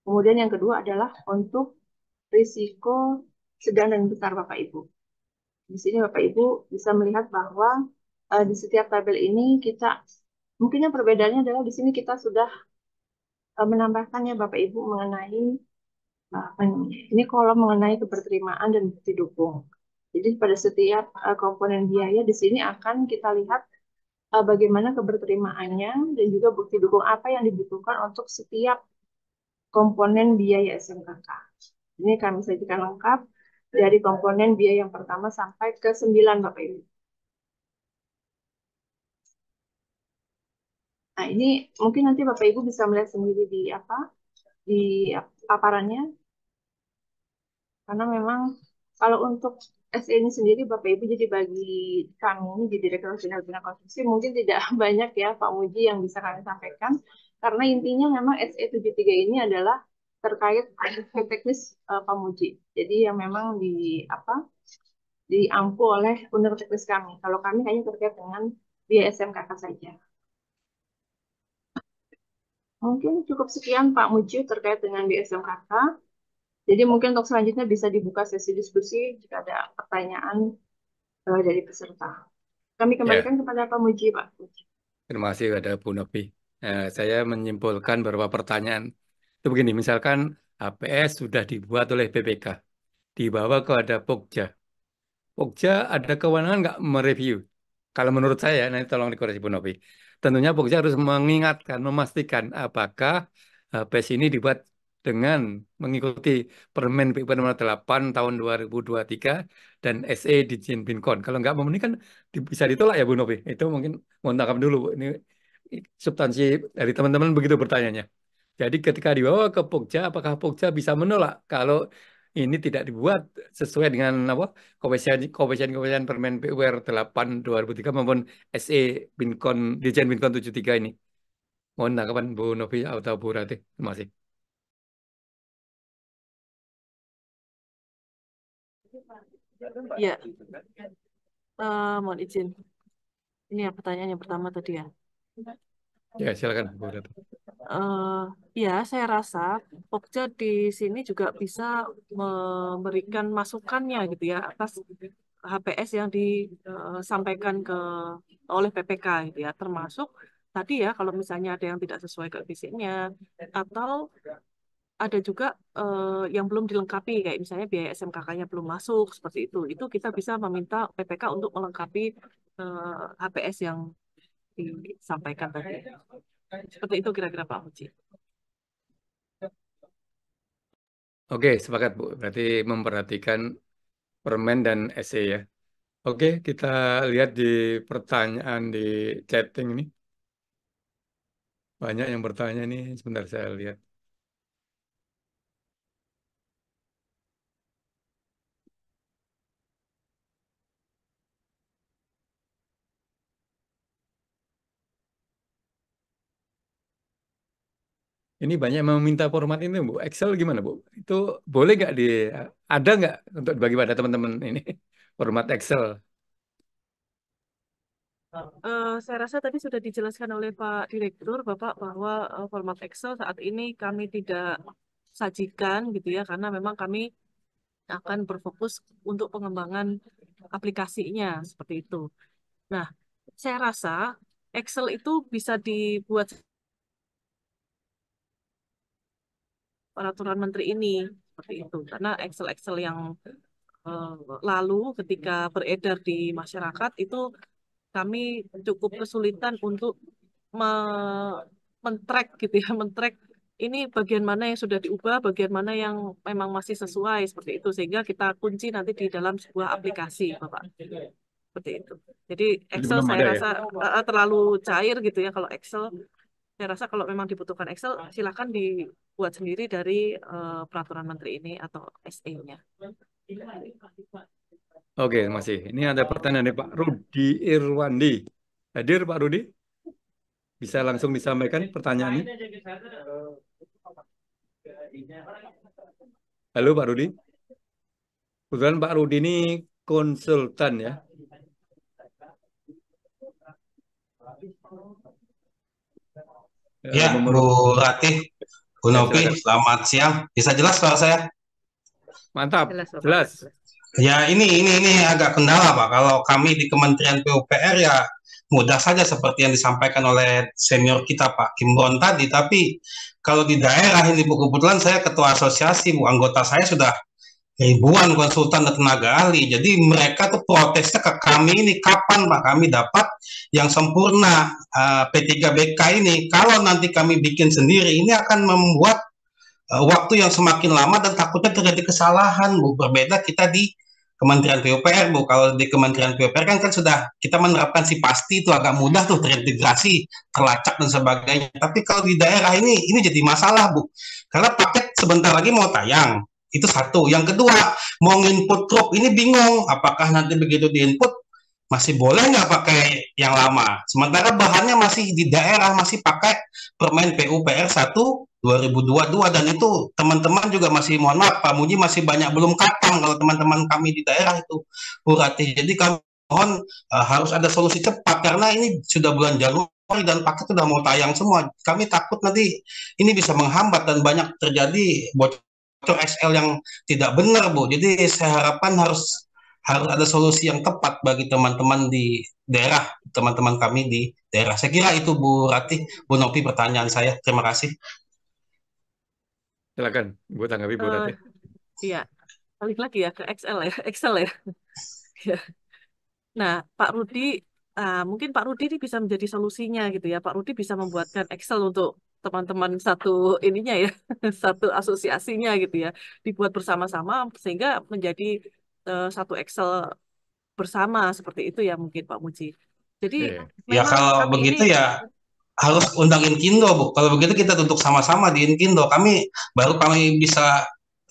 Kemudian yang kedua adalah untuk risiko sedang dan besar Bapak Ibu. Di sini Bapak Ibu bisa melihat bahwa di setiap tabel ini kita mungkin yang perbedaannya adalah di sini kita sudah menambahkannya Bapak Ibu mengenai apa namanya? Ini kolom mengenai keberterimaan dan bukti dukung. Jadi pada setiap komponen biaya di sini akan kita lihat bagaimana keberterimaannya dan juga bukti dukung apa yang dibutuhkan untuk setiap komponen biaya SMKK. Ini kami sajikan lengkap dari komponen biaya yang pertama sampai ke 9 Bapak Ibu. Nah, ini mungkin nanti Bapak Ibu bisa melihat sendiri di paparannya. Karena memang kalau untuk SE ini sendiri Bapak Ibu jadi bagi kami di Direktorat Jenderal Bina Konstruksi mungkin tidak banyak ya Pak Muji yang bisa kami sampaikan. Karena intinya memang SE 73 ini adalah terkait teknis Pak Muji. Jadi yang memang diampu oleh unit teknis kami. Kalau kami hanya terkait dengan biaya SMKK saja. Mungkin cukup sekian Pak Muji terkait dengan biaya SMKK. Jadi mungkin untuk selanjutnya bisa dibuka sesi diskusi jika ada pertanyaan dari peserta. Kami Ya, kembalikan kepada Pak Muji, Pak. terima kasih kepada Bu Novi. Saya menyimpulkan beberapa pertanyaan. Itu begini, misalkan HPS sudah dibuat oleh BPK, dibawa ke Pokja. Pokja ada kewenangan nggak mereview? Kalau menurut saya, nanti tolong dikoreksi Bu Novi. Tentunya Pokja harus mengingatkan, memastikan apakah HPS ini dibuat dengan mengikuti Permen PUPR nomor 8 tahun 2023 dan SE di Binkon. Kalau nggak memenuhi kan bisa ditolak ya Bu Novi. Itu mungkin mohon tangkap dulu, Bu. Ini substansi dari teman-teman begitu bertanyanya. Jadi ketika dibawa ke Pokja, apakah Pokja bisa menolak kalau ini tidak dibuat sesuai dengan apa kebiasaan Permen PUPR 8 2003 maupun SE Binkon Dirjen Binkon 73 ini. Mohon tanggapan Bu Novi atau Bu Rati. Terima kasih. Ya, mohon izin. Ini ya pertanyaan yang pertama tadi ya. Ya, silakan Bu Rati. Ya, saya rasa Pokja di sini juga bisa memberikan masukannya gitu ya atas HPS yang disampaikan oleh PPK gitu ya, termasuk tadi ya kalau misalnya ada yang tidak sesuai ke fisiknya atau ada juga yang belum dilengkapi kayak misalnya biaya SMKK-nya belum masuk seperti itu kita bisa meminta PPK untuk melengkapi HPS yang disampaikan tadi. Seperti itu kira-kira Pak Muji. Oke, sepakat Bu. Berarti memperhatikan Permen dan SE ya. Oke, kita lihat di pertanyaan di chatting ini. Banyak yang bertanya nih. Sebentar saya lihat. Ini banyak yang meminta format ini, Bu. Excel gimana, Bu? Itu boleh nggak ada nggak untuk dibagi pada teman-teman ini format Excel? Saya rasa tadi sudah dijelaskan oleh Pak Direktur, Bapak, bahwa format Excel saat ini kami tidak sajikan gitu ya, karena memang kami akan berfokus untuk pengembangan aplikasinya seperti itu. Nah, saya rasa Excel itu bisa dibuat peraturan menteri ini seperti itu, karena Excel yang lalu ketika beredar di masyarakat itu kami cukup kesulitan untuk men-track gitu ya, men-track ini bagian mana yang sudah diubah, bagian mana yang memang masih sesuai seperti itu, sehingga kita kunci nanti di dalam sebuah aplikasi, Bapak. Seperti itu. Jadi Jadi Excel belum saya ada ya? rasa terlalu cair gitu ya kalau Excel. Saya rasa kalau memang dibutuhkan Excel, silakan dibuat sendiri dari peraturan menteri ini atau SE-nya. Oke, masih. Ini ada pertanyaan dari Pak Rudi Irwandi. Hadir Pak Rudi? Bisa langsung disampaikan pertanyaannya? Halo Pak Rudi. Kebetulan Pak Rudi ini konsultan ya. Ya, Bu Ratih. Bu Ya, Nopi, silakan. selamat siang. Bisa jelas suara saya? Mantap, Jelas, Bapak. jelas. Jelas. Ya, ini agak kendala, Pak. Kalau kami di Kementerian PUPR ya mudah saja seperti yang disampaikan oleh senior kita, Pak Kimbron tadi. Tapi kalau di daerah ini, Bu, kebetulan saya ketua asosiasi, Bu. Anggota saya sudah ribuan konsultan dan tenaga ahli. Jadi mereka tuh protesnya ke kami ini, kapan Pak kami dapat yang sempurna P3BK ini. Kalau nanti kami bikin sendiri, ini akan membuat waktu yang semakin lama dan takutnya terjadi kesalahan, Bu. Berbeda kita di Kementerian PUPR, Bu. Kalau di Kementerian PUPR kan sudah kita menerapkan si pasti, itu agak mudah tuh terintegrasi, terlacak dan sebagainya. Tapi kalau di daerah ini jadi masalah, Bu. Karena paket sebentar lagi mau tayang. Itu satu. Yang kedua, mau input truk ini bingung. Apakah nanti begitu di input masih boleh nggak pakai yang lama? Sementara bahannya masih di daerah, masih pakai Permen PUPR 1 2022, dan itu teman-teman juga masih, mohon maaf Pak Muji, masih banyak belum katam kalau teman-teman kami di daerah itu, Bu Ratih. Jadi kami mohon harus ada solusi cepat karena ini sudah bulan Januari dan paket sudah mau tayang semua. Kami takut nanti ini bisa menghambat dan banyak terjadi bocor XL yang tidak benar, Bu. Jadi saya harapkan harus ada solusi yang tepat bagi teman-teman di daerah, teman-teman kami di daerah. Saya kira itu, Bu Ratih, Bu Nopi, pertanyaan saya. Terima kasih. Silakan, Bu tanggapi Bu Eh, Ratih. Iya, balik lagi ya ke Excel ya, Excel ya. Ya. Nah, Pak Rudi, mungkin Pak Rudi ini bisa menjadi solusinya gitu ya. Pak Rudi bisa membuatkan Excel untuk teman-teman satu ininya ya, satu asosiasinya gitu ya, dibuat bersama-sama sehingga menjadi satu Excel bersama seperti itu ya mungkin Pak Muji. Jadi Iya. Ya memang kalau kami ini begitu ya harus undang Inkindo, Bu. Kalau begitu kita duduk sama-sama di Inkindo. Kami bisa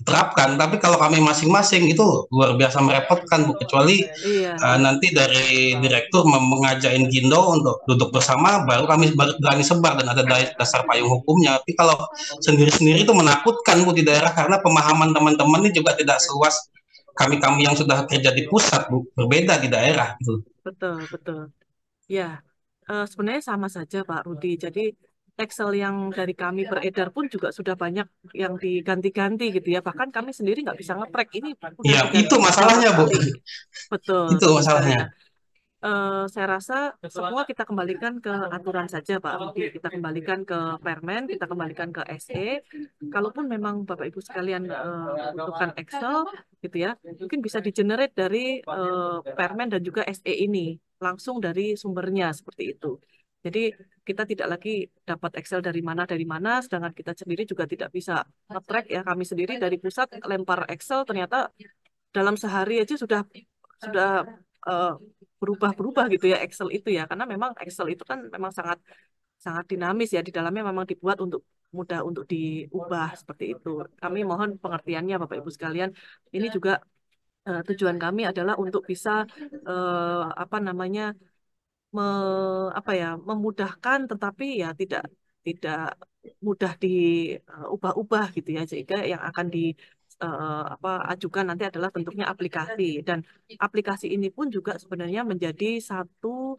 terapkan. Tapi kalau kami masing-masing itu luar biasa merepotkan, Bu. Kecuali iya, iya. nanti dari direktur mengajak Inkindo untuk duduk bersama, baru kami berani sebar dan ada dasar payung hukumnya. Tapi kalau sendiri-sendiri itu menakutkan, Bu, di daerah karena pemahaman teman-teman ini juga tidak seluas kami-kami yang sudah kerja di pusat, Bu. Berbeda di daerah gitu. Betul, betul. Ya, sebenarnya sama saja Pak Rudi. Jadi Excel yang dari kami beredar pun juga sudah banyak yang diganti-ganti gitu ya. Bahkan kami sendiri nggak bisa nge-track ini udah Ya, diganti itu berapa masalahnya, Bu. kali. Betul, Itu betul sekali. masalahnya. Nah, saya rasa semua kita kembalikan ke aturan saja Pak Rudi. Kita kembalikan ke Permen, kita kembalikan ke SE. Kalaupun memang Bapak Ibu sekalian membutuhkan Excel gitu ya, mungkin bisa di-generate dari Permen dan juga SE ini langsung dari sumbernya seperti itu. Jadi kita tidak lagi dapat Excel dari mana, sedangkan kita sendiri juga tidak bisa nge-track ya. Kami sendiri dari pusat lempar Excel ternyata dalam sehari aja sudah eh, berubah-berubah gitu ya Excel itu ya, karena memang Excel itu kan memang sangat sangat dinamis ya, di dalamnya memang dibuat untuk mudah untuk diubah seperti itu. Kami mohon pengertiannya Bapak Ibu sekalian. Ini juga tujuan kami adalah untuk bisa apa namanya apa ya memudahkan, tetapi ya tidak mudah diubah-ubah gitu ya, sehingga yang akan di apa ajukan nanti adalah bentuknya aplikasi, dan aplikasi ini pun juga sebenarnya menjadi satu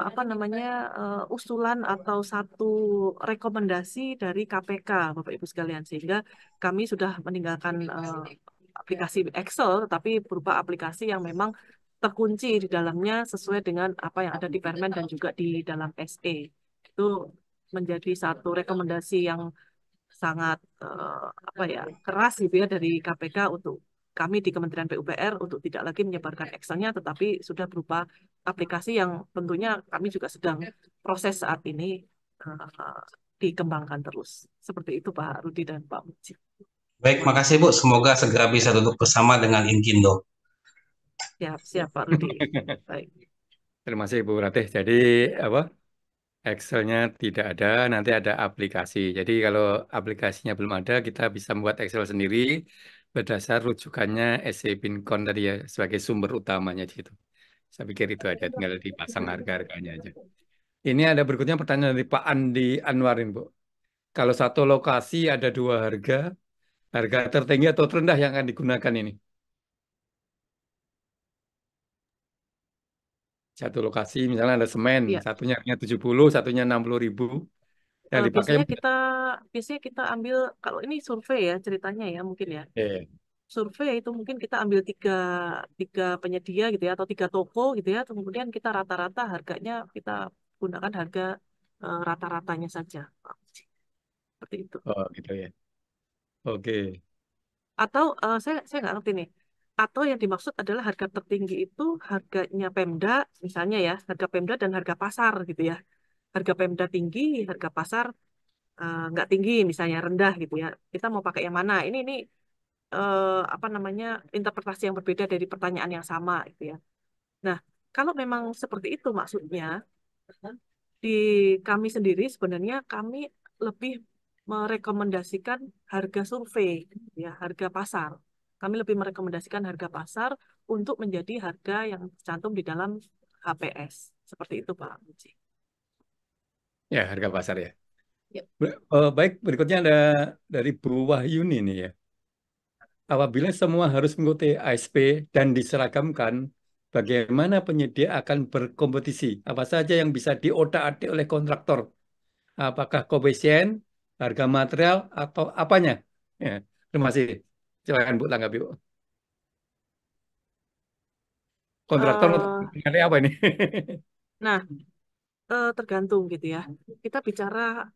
apa namanya usulan atau satu rekomendasi dari KPK Bapak Ibu sekalian, sehingga kami sudah meninggalkan aplikasi Excel tetapi berupa aplikasi yang memang terkunci di dalamnya sesuai dengan apa yang ada di Permen dan juga di dalam SE. Itu menjadi satu rekomendasi yang sangat apa ya keras gitu ya dari KPK untuk kami di Kementerian PUPR untuk tidak lagi menyebarkan Excel-nya, tetapi sudah berupa aplikasi yang tentunya kami juga sedang proses saat ini dikembangkan terus. Seperti itu Pak Rudi dan Pak Mujib. Baik, makasih Bu. Semoga segera bisa duduk bersama dengan Inkindo. Siap, siap Pak Rudi. Baik. Terima kasih Bu Ratih. Jadi apa? Excel-nya tidak ada, nanti ada aplikasi. Jadi kalau aplikasinya belum ada, kita bisa membuat Excel sendiri berdasar rujukannya SC Bincon tadi ya sebagai sumber utamanya di situ. Saya pikir itu aja, tinggal dipasang harga-harganya aja. Ini ada berikutnya pertanyaan dari Pak Andi Anwarin, Bu. Kalau satu lokasi ada dua harga, harga tertinggi atau terendah yang akan digunakan ini? Satu lokasi, misalnya ada semen, Ya, satunya harganya 70, satunya 60.000. yang dipakai. Biasanya kita ambil, kalau ini survei ya ceritanya ya mungkin ya. Eh, Survei itu mungkin kita ambil tiga penyedia gitu ya, atau tiga toko gitu ya. Kemudian kita rata-rata harganya kita gunakan harga rata-ratanya saja. Seperti itu. oh gitu ya. Oke. Atau saya nggak ngerti nih. Atau yang dimaksud adalah harga tertinggi itu harganya Pemda, misalnya ya, harga Pemda dan harga pasar gitu ya. Harga Pemda tinggi, harga pasar nggak tinggi, misalnya rendah gitu ya. Kita mau pakai yang mana? Ini apa namanya, interpretasi yang berbeda dari pertanyaan yang sama gitu ya. Nah, kalau memang seperti itu maksudnya, di kami sendiri sebenarnya kami lebih merekomendasikan harga survei, ya, harga pasar. Kami lebih merekomendasikan harga pasar untuk menjadi harga yang tercantum di dalam HPS. Seperti itu, Pak Muji. Ya, harga pasar ya. Ya. Baik, berikutnya ada dari Bu Wahyuni nih ya. Apabila semua harus mengikuti ASP dan diseragamkan, bagaimana penyedia akan berkompetisi? Apa saja yang bisa diotak-atik oleh kontraktor? Apakah koefisien, harga material, atau apanya? Ya, terima kasih. Silakan Bu tanggapi, Bu. Kontraktor Eh, mengenai apa ini? nah, tergantung gitu ya. Kita bicara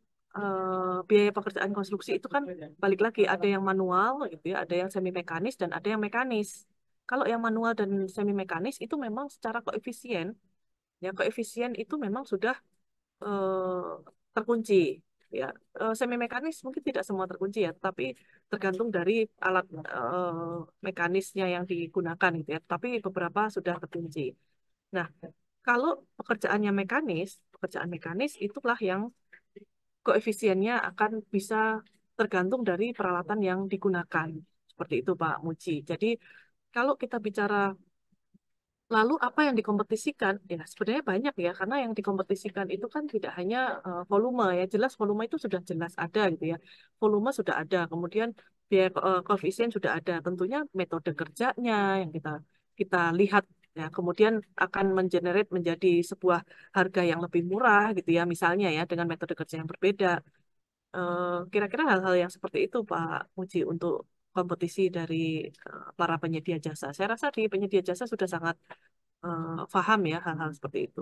biaya pekerjaan konstruksi itu kan balik lagi, ada yang manual gitu ya, ada yang semi mekanis dan ada yang mekanis. Kalau yang manual dan semi mekanis itu memang secara koefisien, ya koefisien itu memang sudah terkunci. Ya, semi mekanis mungkin tidak semua terkunci ya, tapi tergantung dari alat mekanisnya yang digunakan gitu ya. Tapi beberapa sudah terkunci. Nah, kalau pekerjaan mekanis itulah yang koefisiennya akan bisa tergantung dari peralatan yang digunakan. Seperti itu, Pak Muji. Jadi, kalau kita bicara lalu apa yang dikompetisikan, ya sebenarnya banyak ya, karena yang dikompetisikan itu kan tidak hanya volume ya, jelas volume itu sudah jelas ada gitu ya. Volume sudah ada, kemudian biaya koefisien sudah ada. Tentunya metode kerjanya yang kita lihat ya, kemudian akan mengenerate menjadi sebuah harga yang lebih murah gitu ya, misalnya ya dengan metode kerja yang berbeda. Kira-kira hal-hal yang seperti itu Pak Muji untuk kompetisi dari para penyedia jasa. Saya rasa di penyedia jasa sudah sangat paham ya hal-hal seperti itu.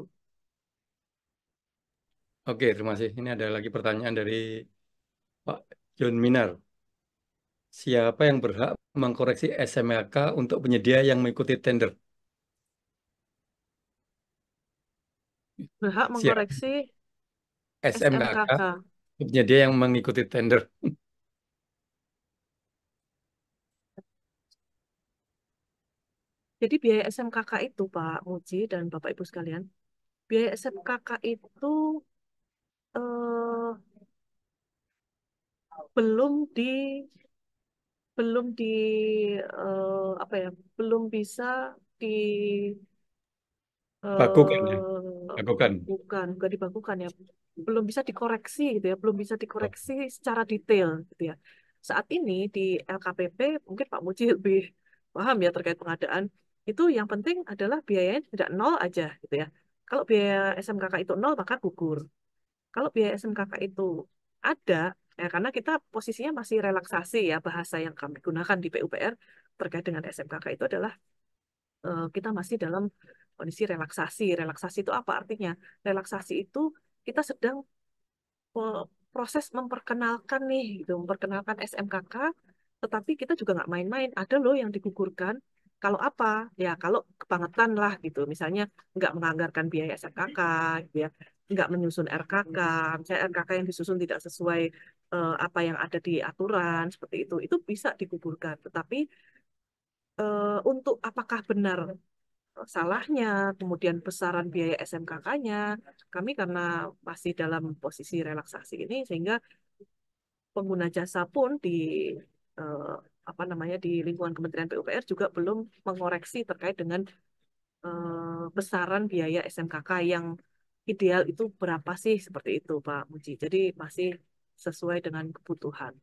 Oke, terima kasih. Ini ada lagi pertanyaan dari Pak John Minar. Siapa yang berhak mengkoreksi SMLK untuk penyedia yang mengikuti tender? Berhak Siapa mengkoreksi SMLK SMKK. penyedia yang mengikuti tender? Jadi biaya SMKK itu Pak Muji dan Bapak Ibu sekalian, biaya SMKK itu eh, belum di belum di apa ya, belum bisa di Bakukan ya? eh Bakukan. bukan dibakukan ya, belum bisa dikoreksi gitu ya, belum bisa Oh, dikoreksi secara detail gitu ya. Saat ini di LKPP mungkin Pak Muji lebih paham ya terkait pengadaan. Itu yang penting adalah biayanya tidak nol aja gitu ya. Kalau biaya SMKK itu nol maka gugur. Kalau biaya SMKK itu ada, ya karena kita posisinya masih relaksasi ya, bahasa yang kami gunakan di PUPR terkait dengan SMKK itu adalah kita masih dalam kondisi relaksasi. Relaksasi itu apa artinya? Relaksasi itu kita sedang proses memperkenalkan nih, gitu, memperkenalkan SMKK, tetapi kita juga nggak main-main. Ada loh yang digugurkan. Kalau apa? Ya kalau kebangetan lah gitu. Misalnya nggak menganggarkan biaya SMKK, gitu ya, nggak menyusun RKK. Misalnya RKK yang disusun tidak sesuai apa yang ada di aturan seperti itu bisa digugurkan. Tetapi untuk apakah benar salahnya, kemudian besaran biaya SMKK-nya, kami karena masih dalam posisi relaksasi ini, sehingga pengguna jasa pun di eh, apa namanya di lingkungan Kementerian PUPR juga belum mengoreksi terkait dengan besaran biaya SMKK yang ideal itu berapa sih, seperti itu Pak Muji. Jadi masih sesuai dengan kebutuhan.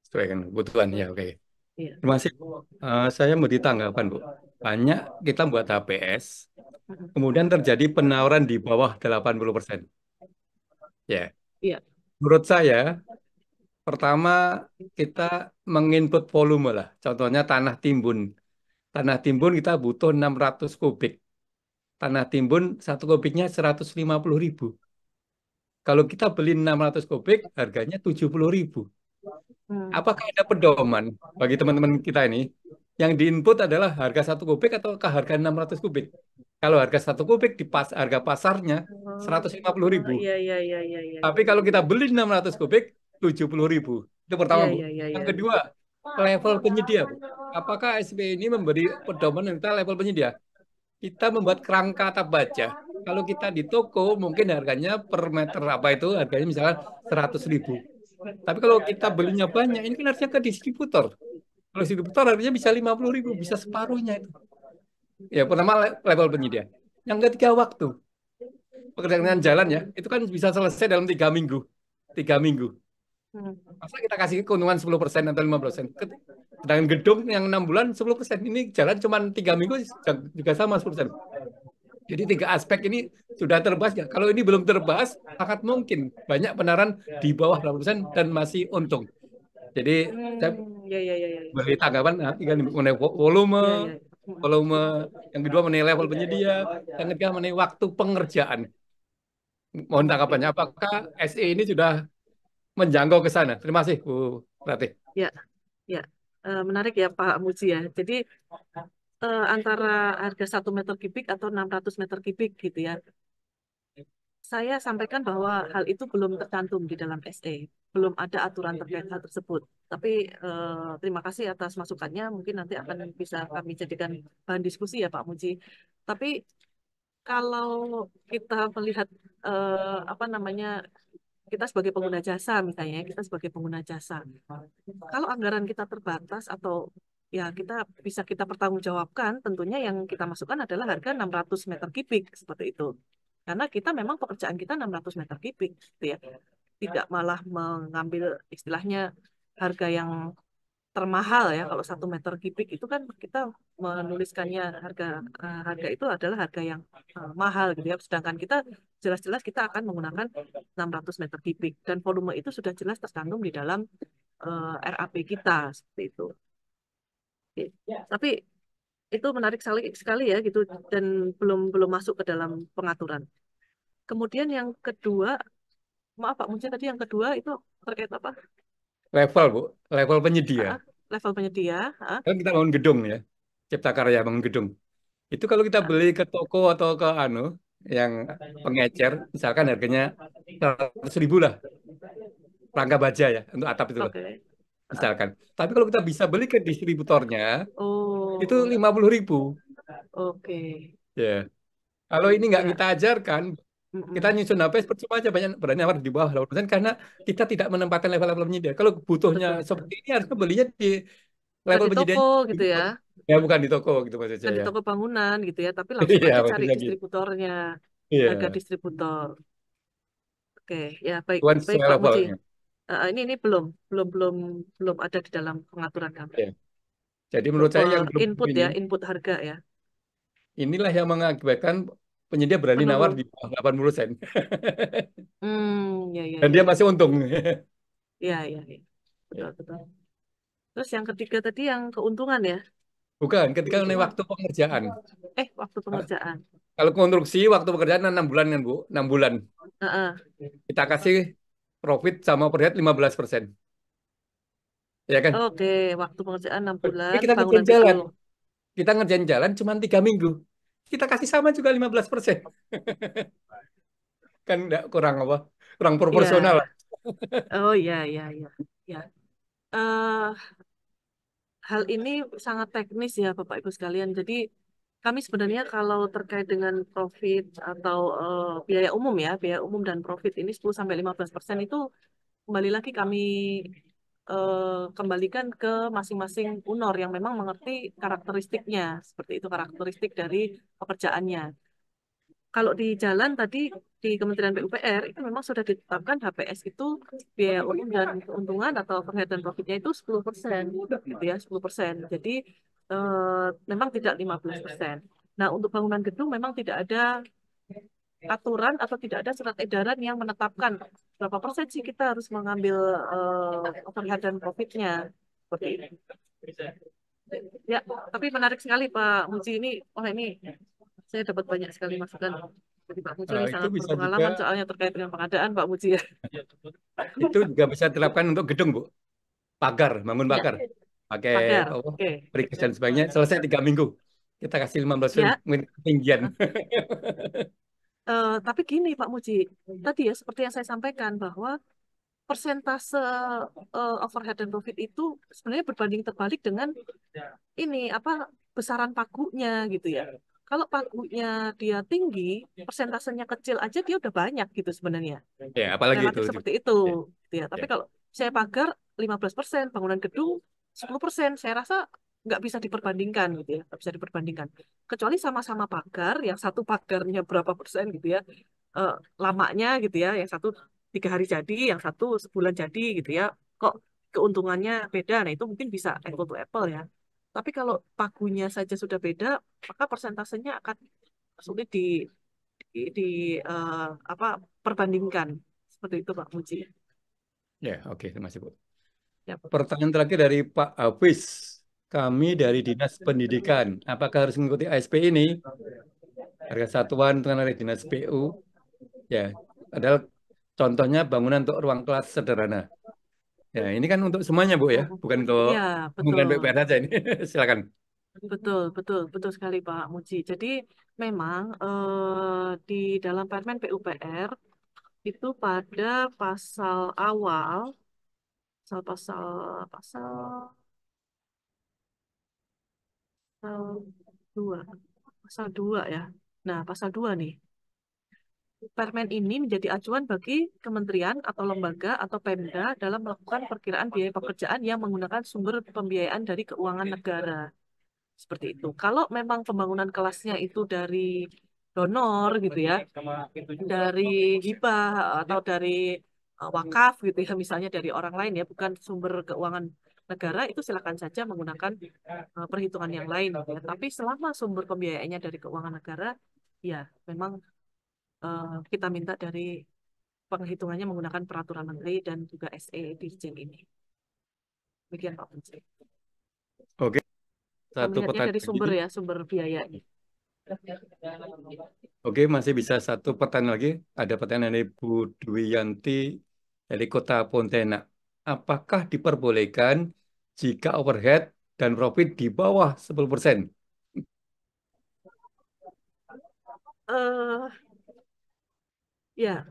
sesuai dengan kebutuhan ya, oke. Iya. Terima kasih. Saya mau ditanggapan, Bu. Banyak kita buat HPS, kemudian terjadi penawaran di bawah 80%. Ya, Iya. Menurut saya, pertama kita menginput volume lah. Contohnya tanah timbun. Tanah timbun kita butuh 600 kubik. Tanah timbun satu kubiknya 150.000. Kalau kita beli 600 kubik, harganya 70.000. Apakah ada pedoman bagi teman-teman kita ini? Yang diinput adalah harga satu kubik atau harga 600 kubik? Kalau harga satu kubik di harga pasarnya 150.000. Iya, iya, iya, iya, iya. Tapi kalau kita beli 600 kubik, 70.000. Itu pertama, Iya, Bu. iya, iya, Yang iya. kedua, level penyedia, Bu. Apakah SB ini memberi pedoman tentang level penyedia? Kita membuat kerangka atap baja. Kalau kita di toko, mungkin harganya per meter apa itu, harganya misalnya 100.000. Tapi kalau kita belinya banyak, ini kan harusnya ke distributor. Kalau distributor harganya bisa 50.000, bisa separuhnya itu. Ya, pertama level penyedia. Yang ketiga, waktu. Pekerjaan jalan ya, itu kan bisa selesai dalam 3 minggu. 3 minggu. Masa kita kasih keuntungan 10% atau 15%. Sedangkan gedung yang 6 bulan 10%. Ini jalan cuma 3 minggu juga sama 10%. Jadi 3 aspek ini sudah terbahas nggak? Kalau ini belum terbahas, sangat mungkin banyak benaran di bawah 80% dan masih untung. Jadi saya Iya, iya, iya, iya. beri tanggapan nanti kan mengenai volume, Iya, iya. volume, yang kedua mengenai level penyedia, yang ketiga mengenai waktu pengerjaan. Mohon tanggapannya, apakah SE ini sudah menjangkau ke sana? Terima kasih, Bu Ratih. Ya, ya. Menarik ya Pak Muji ya. Jadi antara harga 1 meter kubik atau 600 meter kubik gitu ya. Saya sampaikan bahwa hal itu belum tercantum di dalam SE. Belum ada aturan terkait hal tersebut. Tapi terima kasih atas masukannya. Mungkin nanti akan bisa kami jadikan bahan diskusi ya Pak Muji. Tapi kalau kita melihat apa namanya, kita sebagai pengguna jasa misalnya, kita sebagai pengguna jasa, kalau anggaran kita terbatas atau ya kita pertanggungjawabkan, tentunya yang kita masukkan adalah harga 600 meter kubik seperti itu. Karena kita memang pekerjaan kita 600 meter kubik gitu ya. Tidak malah mengambil istilahnya harga yang termahal ya. Kalau 1 meter kubik itu kan kita menuliskannya harga itu adalah harga yang mahal gitu ya. Sedangkan kita jelas-jelas kita akan menggunakan 600 meter kubik dan volume itu sudah jelas tercantum di dalam RAP kita seperti itu. Oke. Tapi itu menarik sekali ya gitu dan belum masuk ke dalam pengaturan. Kemudian yang kedua, maaf Pak Munci, tadi yang kedua itu terkait apa? Level, Bu. Level penyedia. Level penyedia. Kan kita bangun gedung ya. Cipta Karya bangun gedung. Itu kalau kita beli ke toko atau ke yang pengecer, misalkan harganya 100.000 lah. Rangka baja ya, untuk atap itu loh. Misalkan. Tapi kalau kita bisa beli ke distributornya, itu 50.000. Oke. Ya. Kalau ini nggak kita ajarkan, kita nyusun HP percuma aja banyak berani nawar di bawah 80% karena kita tidak menempatkan level-level penyedia. Kalau butuhnya seperti ini harusnya belinya di level di penyedia toko gitu ya. Ya bukan di toko gitu maksud saya. Di toko bangunan gitu ya, tapi langsung Iya, aja cari maksudnya gitu. distributornya. Iya. Harga distributor. Oke, ya baik Tuan baik sesuai Pak Muji. levelnya. Ini belum ada di dalam pengaturan kami. Iya. Jadi menurut saya yang belum input ini, ya, input harga ya. inilah yang mengakibatkan penyedia berani nawar di bawah 80%. Ya, ya, Dan ya. dia masih untung. Iya, iya, iya. Betul. Terus yang ketiga tadi yang keuntungan ya? Bukan, ketika mengenai waktu pengerjaan. Waktu pengerjaan. Kalau konstruksi waktu pekerjaan 6 bulan kan Bu, 6 bulan. Kita kasih profit sama overhead 15%. Ya kan? Oke, waktu pengerjaan 6 bulan. Tapi kita bangunan ngerjain jalan. gedung. Kita ngerjain jalan cuma 3 minggu. Kita kasih sama juga 15%. Kan enggak kurang apa? Kurang proporsional. Oh iya. Hal ini sangat teknis ya Bapak Ibu sekalian. Jadi kami sebenarnya kalau terkait dengan profit atau biaya umum dan profit ini 10-15% itu kembali lagi kami kembalikan ke masing-masing unor yang memang mengerti karakteristiknya. Seperti itu karakteristik dari pekerjaannya. Kalau di jalan tadi di Kementerian PUPR itu memang sudah ditetapkan HPS itu biaya umum dan keuntungan atau overhead dan profitnya itu 10%, gitu ya 10%. Jadi memang tidak 15%. Nah untuk bangunan gedung memang tidak ada aturan atau tidak ada surat edaran yang menetapkan berapa persen sih kita harus mengambil overhead dan profitnya. Seperti itu. Ya, tapi menarik sekali Pak Muji ini. Wah ini saya dapat banyak sekali masukan. Jadi Pak Muji ini Itu sangat bisa juga, berpengalaman soalnya terkait dengan pengadaan Pak Muji ya. itu juga bisa diterapkan untuk gedung, Bu. Pagar, bangun Ya, pagar. Pakai pagar. apa? Oke. Briques dan sebagainya. Selesai 3 minggu. Kita kasih 15 Ya, menit ketinggian. tapi gini Pak Muji, tadi ya seperti yang saya sampaikan bahwa persentase overhead dan profit itu sebenarnya berbanding terbalik dengan ini apa besaran pagunya gitu ya. Kalau pagunya dia tinggi, persentasenya kecil aja dia udah banyak gitu sebenarnya. Ya, apalagi itu. Relatif seperti itu, Ya, gitu ya. Tapi ya. kalau saya pagar 15%, bangunan gedung 10%, saya rasa nggak bisa diperbandingkan gitu ya, nggak bisa diperbandingkan. Kecuali sama-sama pagar, yang satu pagarnya berapa persen gitu ya, eh, lamanya gitu ya, yang satu 3 hari jadi, yang satu sebulan jadi gitu ya. Kok keuntungannya beda? Nah itu mungkin bisa apple to apple ya. Tapi kalau pagunya saja sudah beda, maka persentasenya akan sulit di apa perbandingkan. Seperti itu Pak Muji. Ya, oke, terima kasih, Bu. Ya. Pertanyaan terakhir dari Pak Hafiz. Kami dari Dinas Pendidikan, apakah harus mengikuti ASP ini? Harga satuan dengan oleh Dinas PU. Ya, adalah contohnya bangunan untuk ruang kelas sederhana. Ya, ini kan untuk semuanya, Bu, ya, bukan untuk Iya, bangunan betul. PPR saja ini. Silakan. Betul, betul, betul sekali Pak Muji. Jadi memang di dalam Permen PUPR itu pada pasal awal, pasal pasal pasal pasal 2, pasal 2 ya. Nah, pasal 2 nih. Permen ini menjadi acuan bagi kementerian atau lembaga atau Pemda dalam melakukan perkiraan biaya pekerjaan yang menggunakan sumber pembiayaan dari keuangan negara. Seperti itu. Kalau memang pembangunan kelasnya itu dari donor gitu ya, dari hibah atau dari wakaf gitu ya, misalnya dari orang lain ya, bukan sumber keuangan negara, itu silakan saja menggunakan perhitungan yang lain gitu ya. Tapi selama sumber pembiayaannya dari keuangan negara, ya memang kita minta dari penghitungannya menggunakan peraturan menteri dan juga SE Dirjen ini. Demikian Pak Menteri. Oke, Kita satu melihatnya pertanyaan dari sumber lagi. ya, sumber biayanya. Oke, masih bisa satu pertanyaan lagi. Ada pertanyaan dari Bu Dwiyanti dari Kota Pontianak. Apakah diperbolehkan jika overhead dan profit di bawah 10%? eh ya,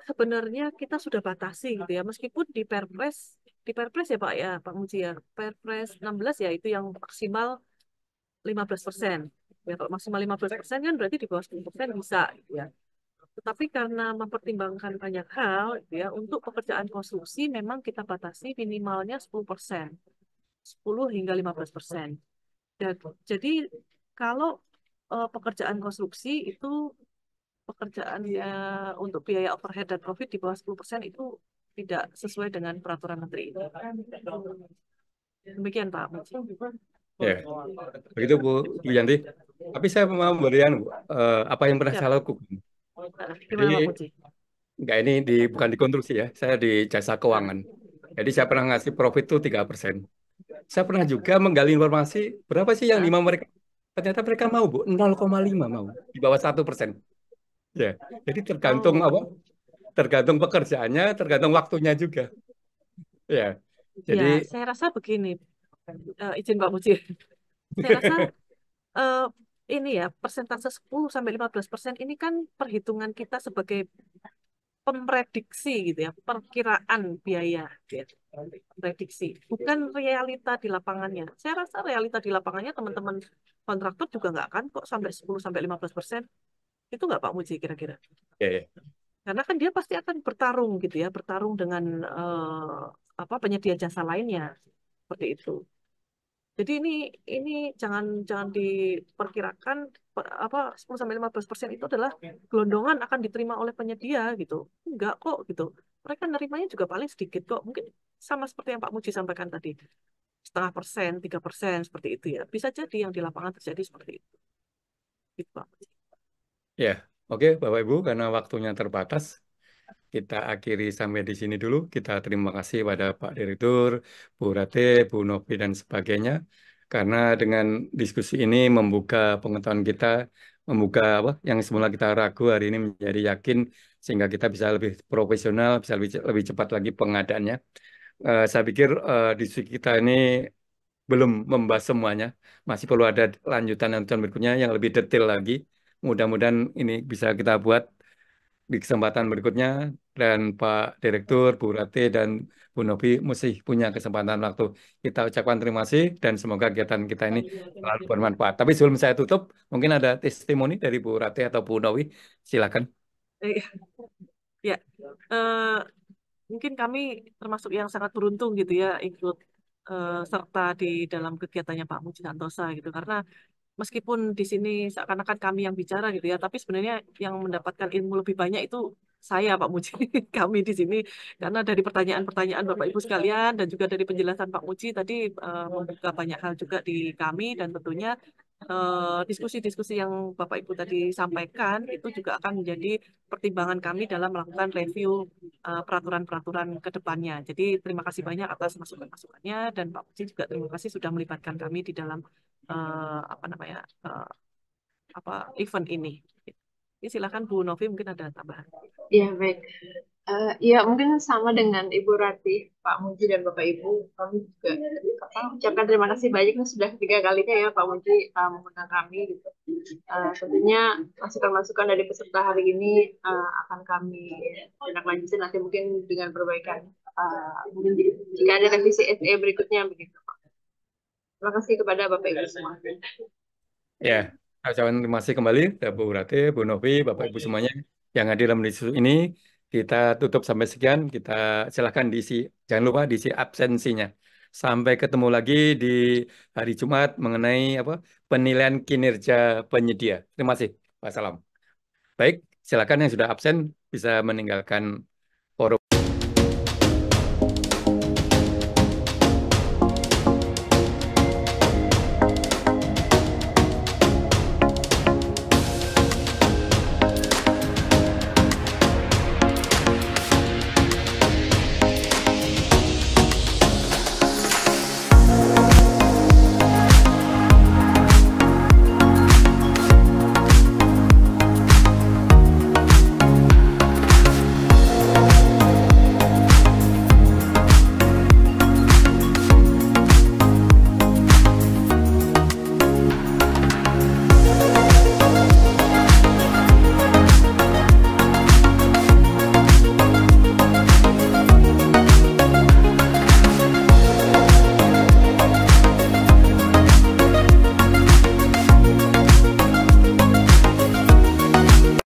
sebenarnya kita sudah batasi gitu ya, meskipun di Perpres ya Pak ya, Pak Muji ya, Perpres 16 ya itu yang maksimal 15%. Ya, kalau maksimal 15% kan berarti di bawah 10% bisa gitu ya. Tetapi karena mempertimbangkan banyak hal gitu ya, untuk pekerjaan konstruksi memang kita batasi minimalnya 10%. 10 hingga 15%. Dan jadi kalau pekerjaan konstruksi itu pekerjaannya untuk biaya overhead dan profit di bawah 10% itu tidak sesuai dengan peraturan menteri ini. Demikian Pak. Ya, begitu Bu Dwiyanti. Tapi saya mau berikan Bu, apa yang pernah Siap. saya lakukan. Jadi, Gimana Pak Puji? enggak ini bukan di konstruksi ya, saya di jasa keuangan. Jadi saya pernah ngasih profit itu 3%. Saya pernah juga menggali informasi berapa sih yang dimau mereka. Ternyata mereka mau Bu, 0,5 mau di bawah 1%. Ya, jadi tergantung apa? Tergantung pekerjaannya, tergantung waktunya juga. Ya, jadi Ya, saya rasa begini, izin Pak Puji. Saya rasa ini ya persentase 10-15% ini kan perhitungan kita sebagai pemprediksi gitu ya, perkiraan biaya, gitu ya. Prediksi, bukan realita di lapangannya. Saya rasa realita di lapangannya teman-teman kontraktor juga nggak akan kok sampai 10-15%. Itu nggak Pak Muji kira-kira? ya, ya. Karena kan dia pasti akan bertarung gitu ya, bertarung dengan apa penyedia jasa lainnya seperti itu. Jadi ini jangan jangan diperkirakan apa 10-15% itu adalah gelondongan akan diterima oleh penyedia gitu. Enggak kok gitu. Mereka nerimanya juga paling sedikit kok. Mungkin sama seperti yang Pak Muji sampaikan tadi. 0,5%, 3% seperti itu ya. Bisa jadi yang di lapangan terjadi seperti itu. Gitu Pak Muji. Ya, Oke, Bapak Ibu, karena waktunya terbatas, kita akhiri sampai di sini dulu. Kita terima kasih pada Pak Direktur, Bu Rate, Bu Novi, dan sebagainya. Karena dengan diskusi ini membuka pengetahuan kita, membuka apa yang semula kita ragu hari ini menjadi yakin, sehingga kita bisa lebih profesional, bisa lebih cepat lagi pengadaannya. Saya pikir diskusi kita ini belum membahas semuanya. Masih perlu ada lanjutan-lanjutan berikutnya yang lebih detail lagi. Mudah-mudahan ini bisa kita buat di kesempatan berikutnya. Dan Pak Direktur, Bu Rate, dan Bu Novi mesti punya kesempatan waktu. Kita ucapkan terima kasih dan semoga kegiatan kita ini selalu bermanfaat. Tapi sebelum saya tutup, mungkin ada testimoni dari Bu Rate atau Bu Novi. Silakan. Eh, Ya, eh, mungkin kami termasuk yang sangat beruntung gitu ya ikut serta di dalam kegiatannya Pak Muji Santosa gitu karena meskipun di sini seakan-akan kami yang bicara gitu ya, tapi sebenarnya yang mendapatkan ilmu lebih banyak itu saya Pak Muji, kami di sini karena dari pertanyaan-pertanyaan Bapak Ibu sekalian dan juga dari penjelasan Pak Muji tadi membuka banyak hal juga di kami dan tentunya diskusi-diskusi yang Bapak Ibu tadi sampaikan itu juga akan menjadi pertimbangan kami dalam melakukan review peraturan-peraturan ke depannya. Jadi terima kasih banyak atas masukan-masukannya dan Pak Muji juga terima kasih sudah melibatkan kami di dalam apa namanya event ini. Jadi silakan Bu Novi mungkin ada tambahan. Ya, baik. Ya, mungkin sama dengan Ibu Ratih, Pak Muji, dan Bapak Ibu. Kami juga ucapkan terima kasih banyak. Ini sudah ketiga kalinya ya Pak Muji mengundang kami. Gitu. Tentunya masukan-masukan dari peserta hari ini akan kami tindak lanjuti nanti mungkin dengan perbaikan. Mungkin jika ada revisi SE berikutnya begitu. Terima kasih kepada Bapak Ibu semua. Ya, saya ucapkan terima kasih kembali kepada Bu Rate, Bu Novi, Bapak Ibu semuanya yang hadir dalam diskusi ini. Kita tutup sampai sekian. Kita silakan diisi, jangan lupa diisi absensinya. Sampai ketemu lagi di hari Jumat mengenai apa penilaian kinerja penyedia. Terima kasih. Wassalam. Baik, silakan yang sudah absen bisa meninggalkan forum.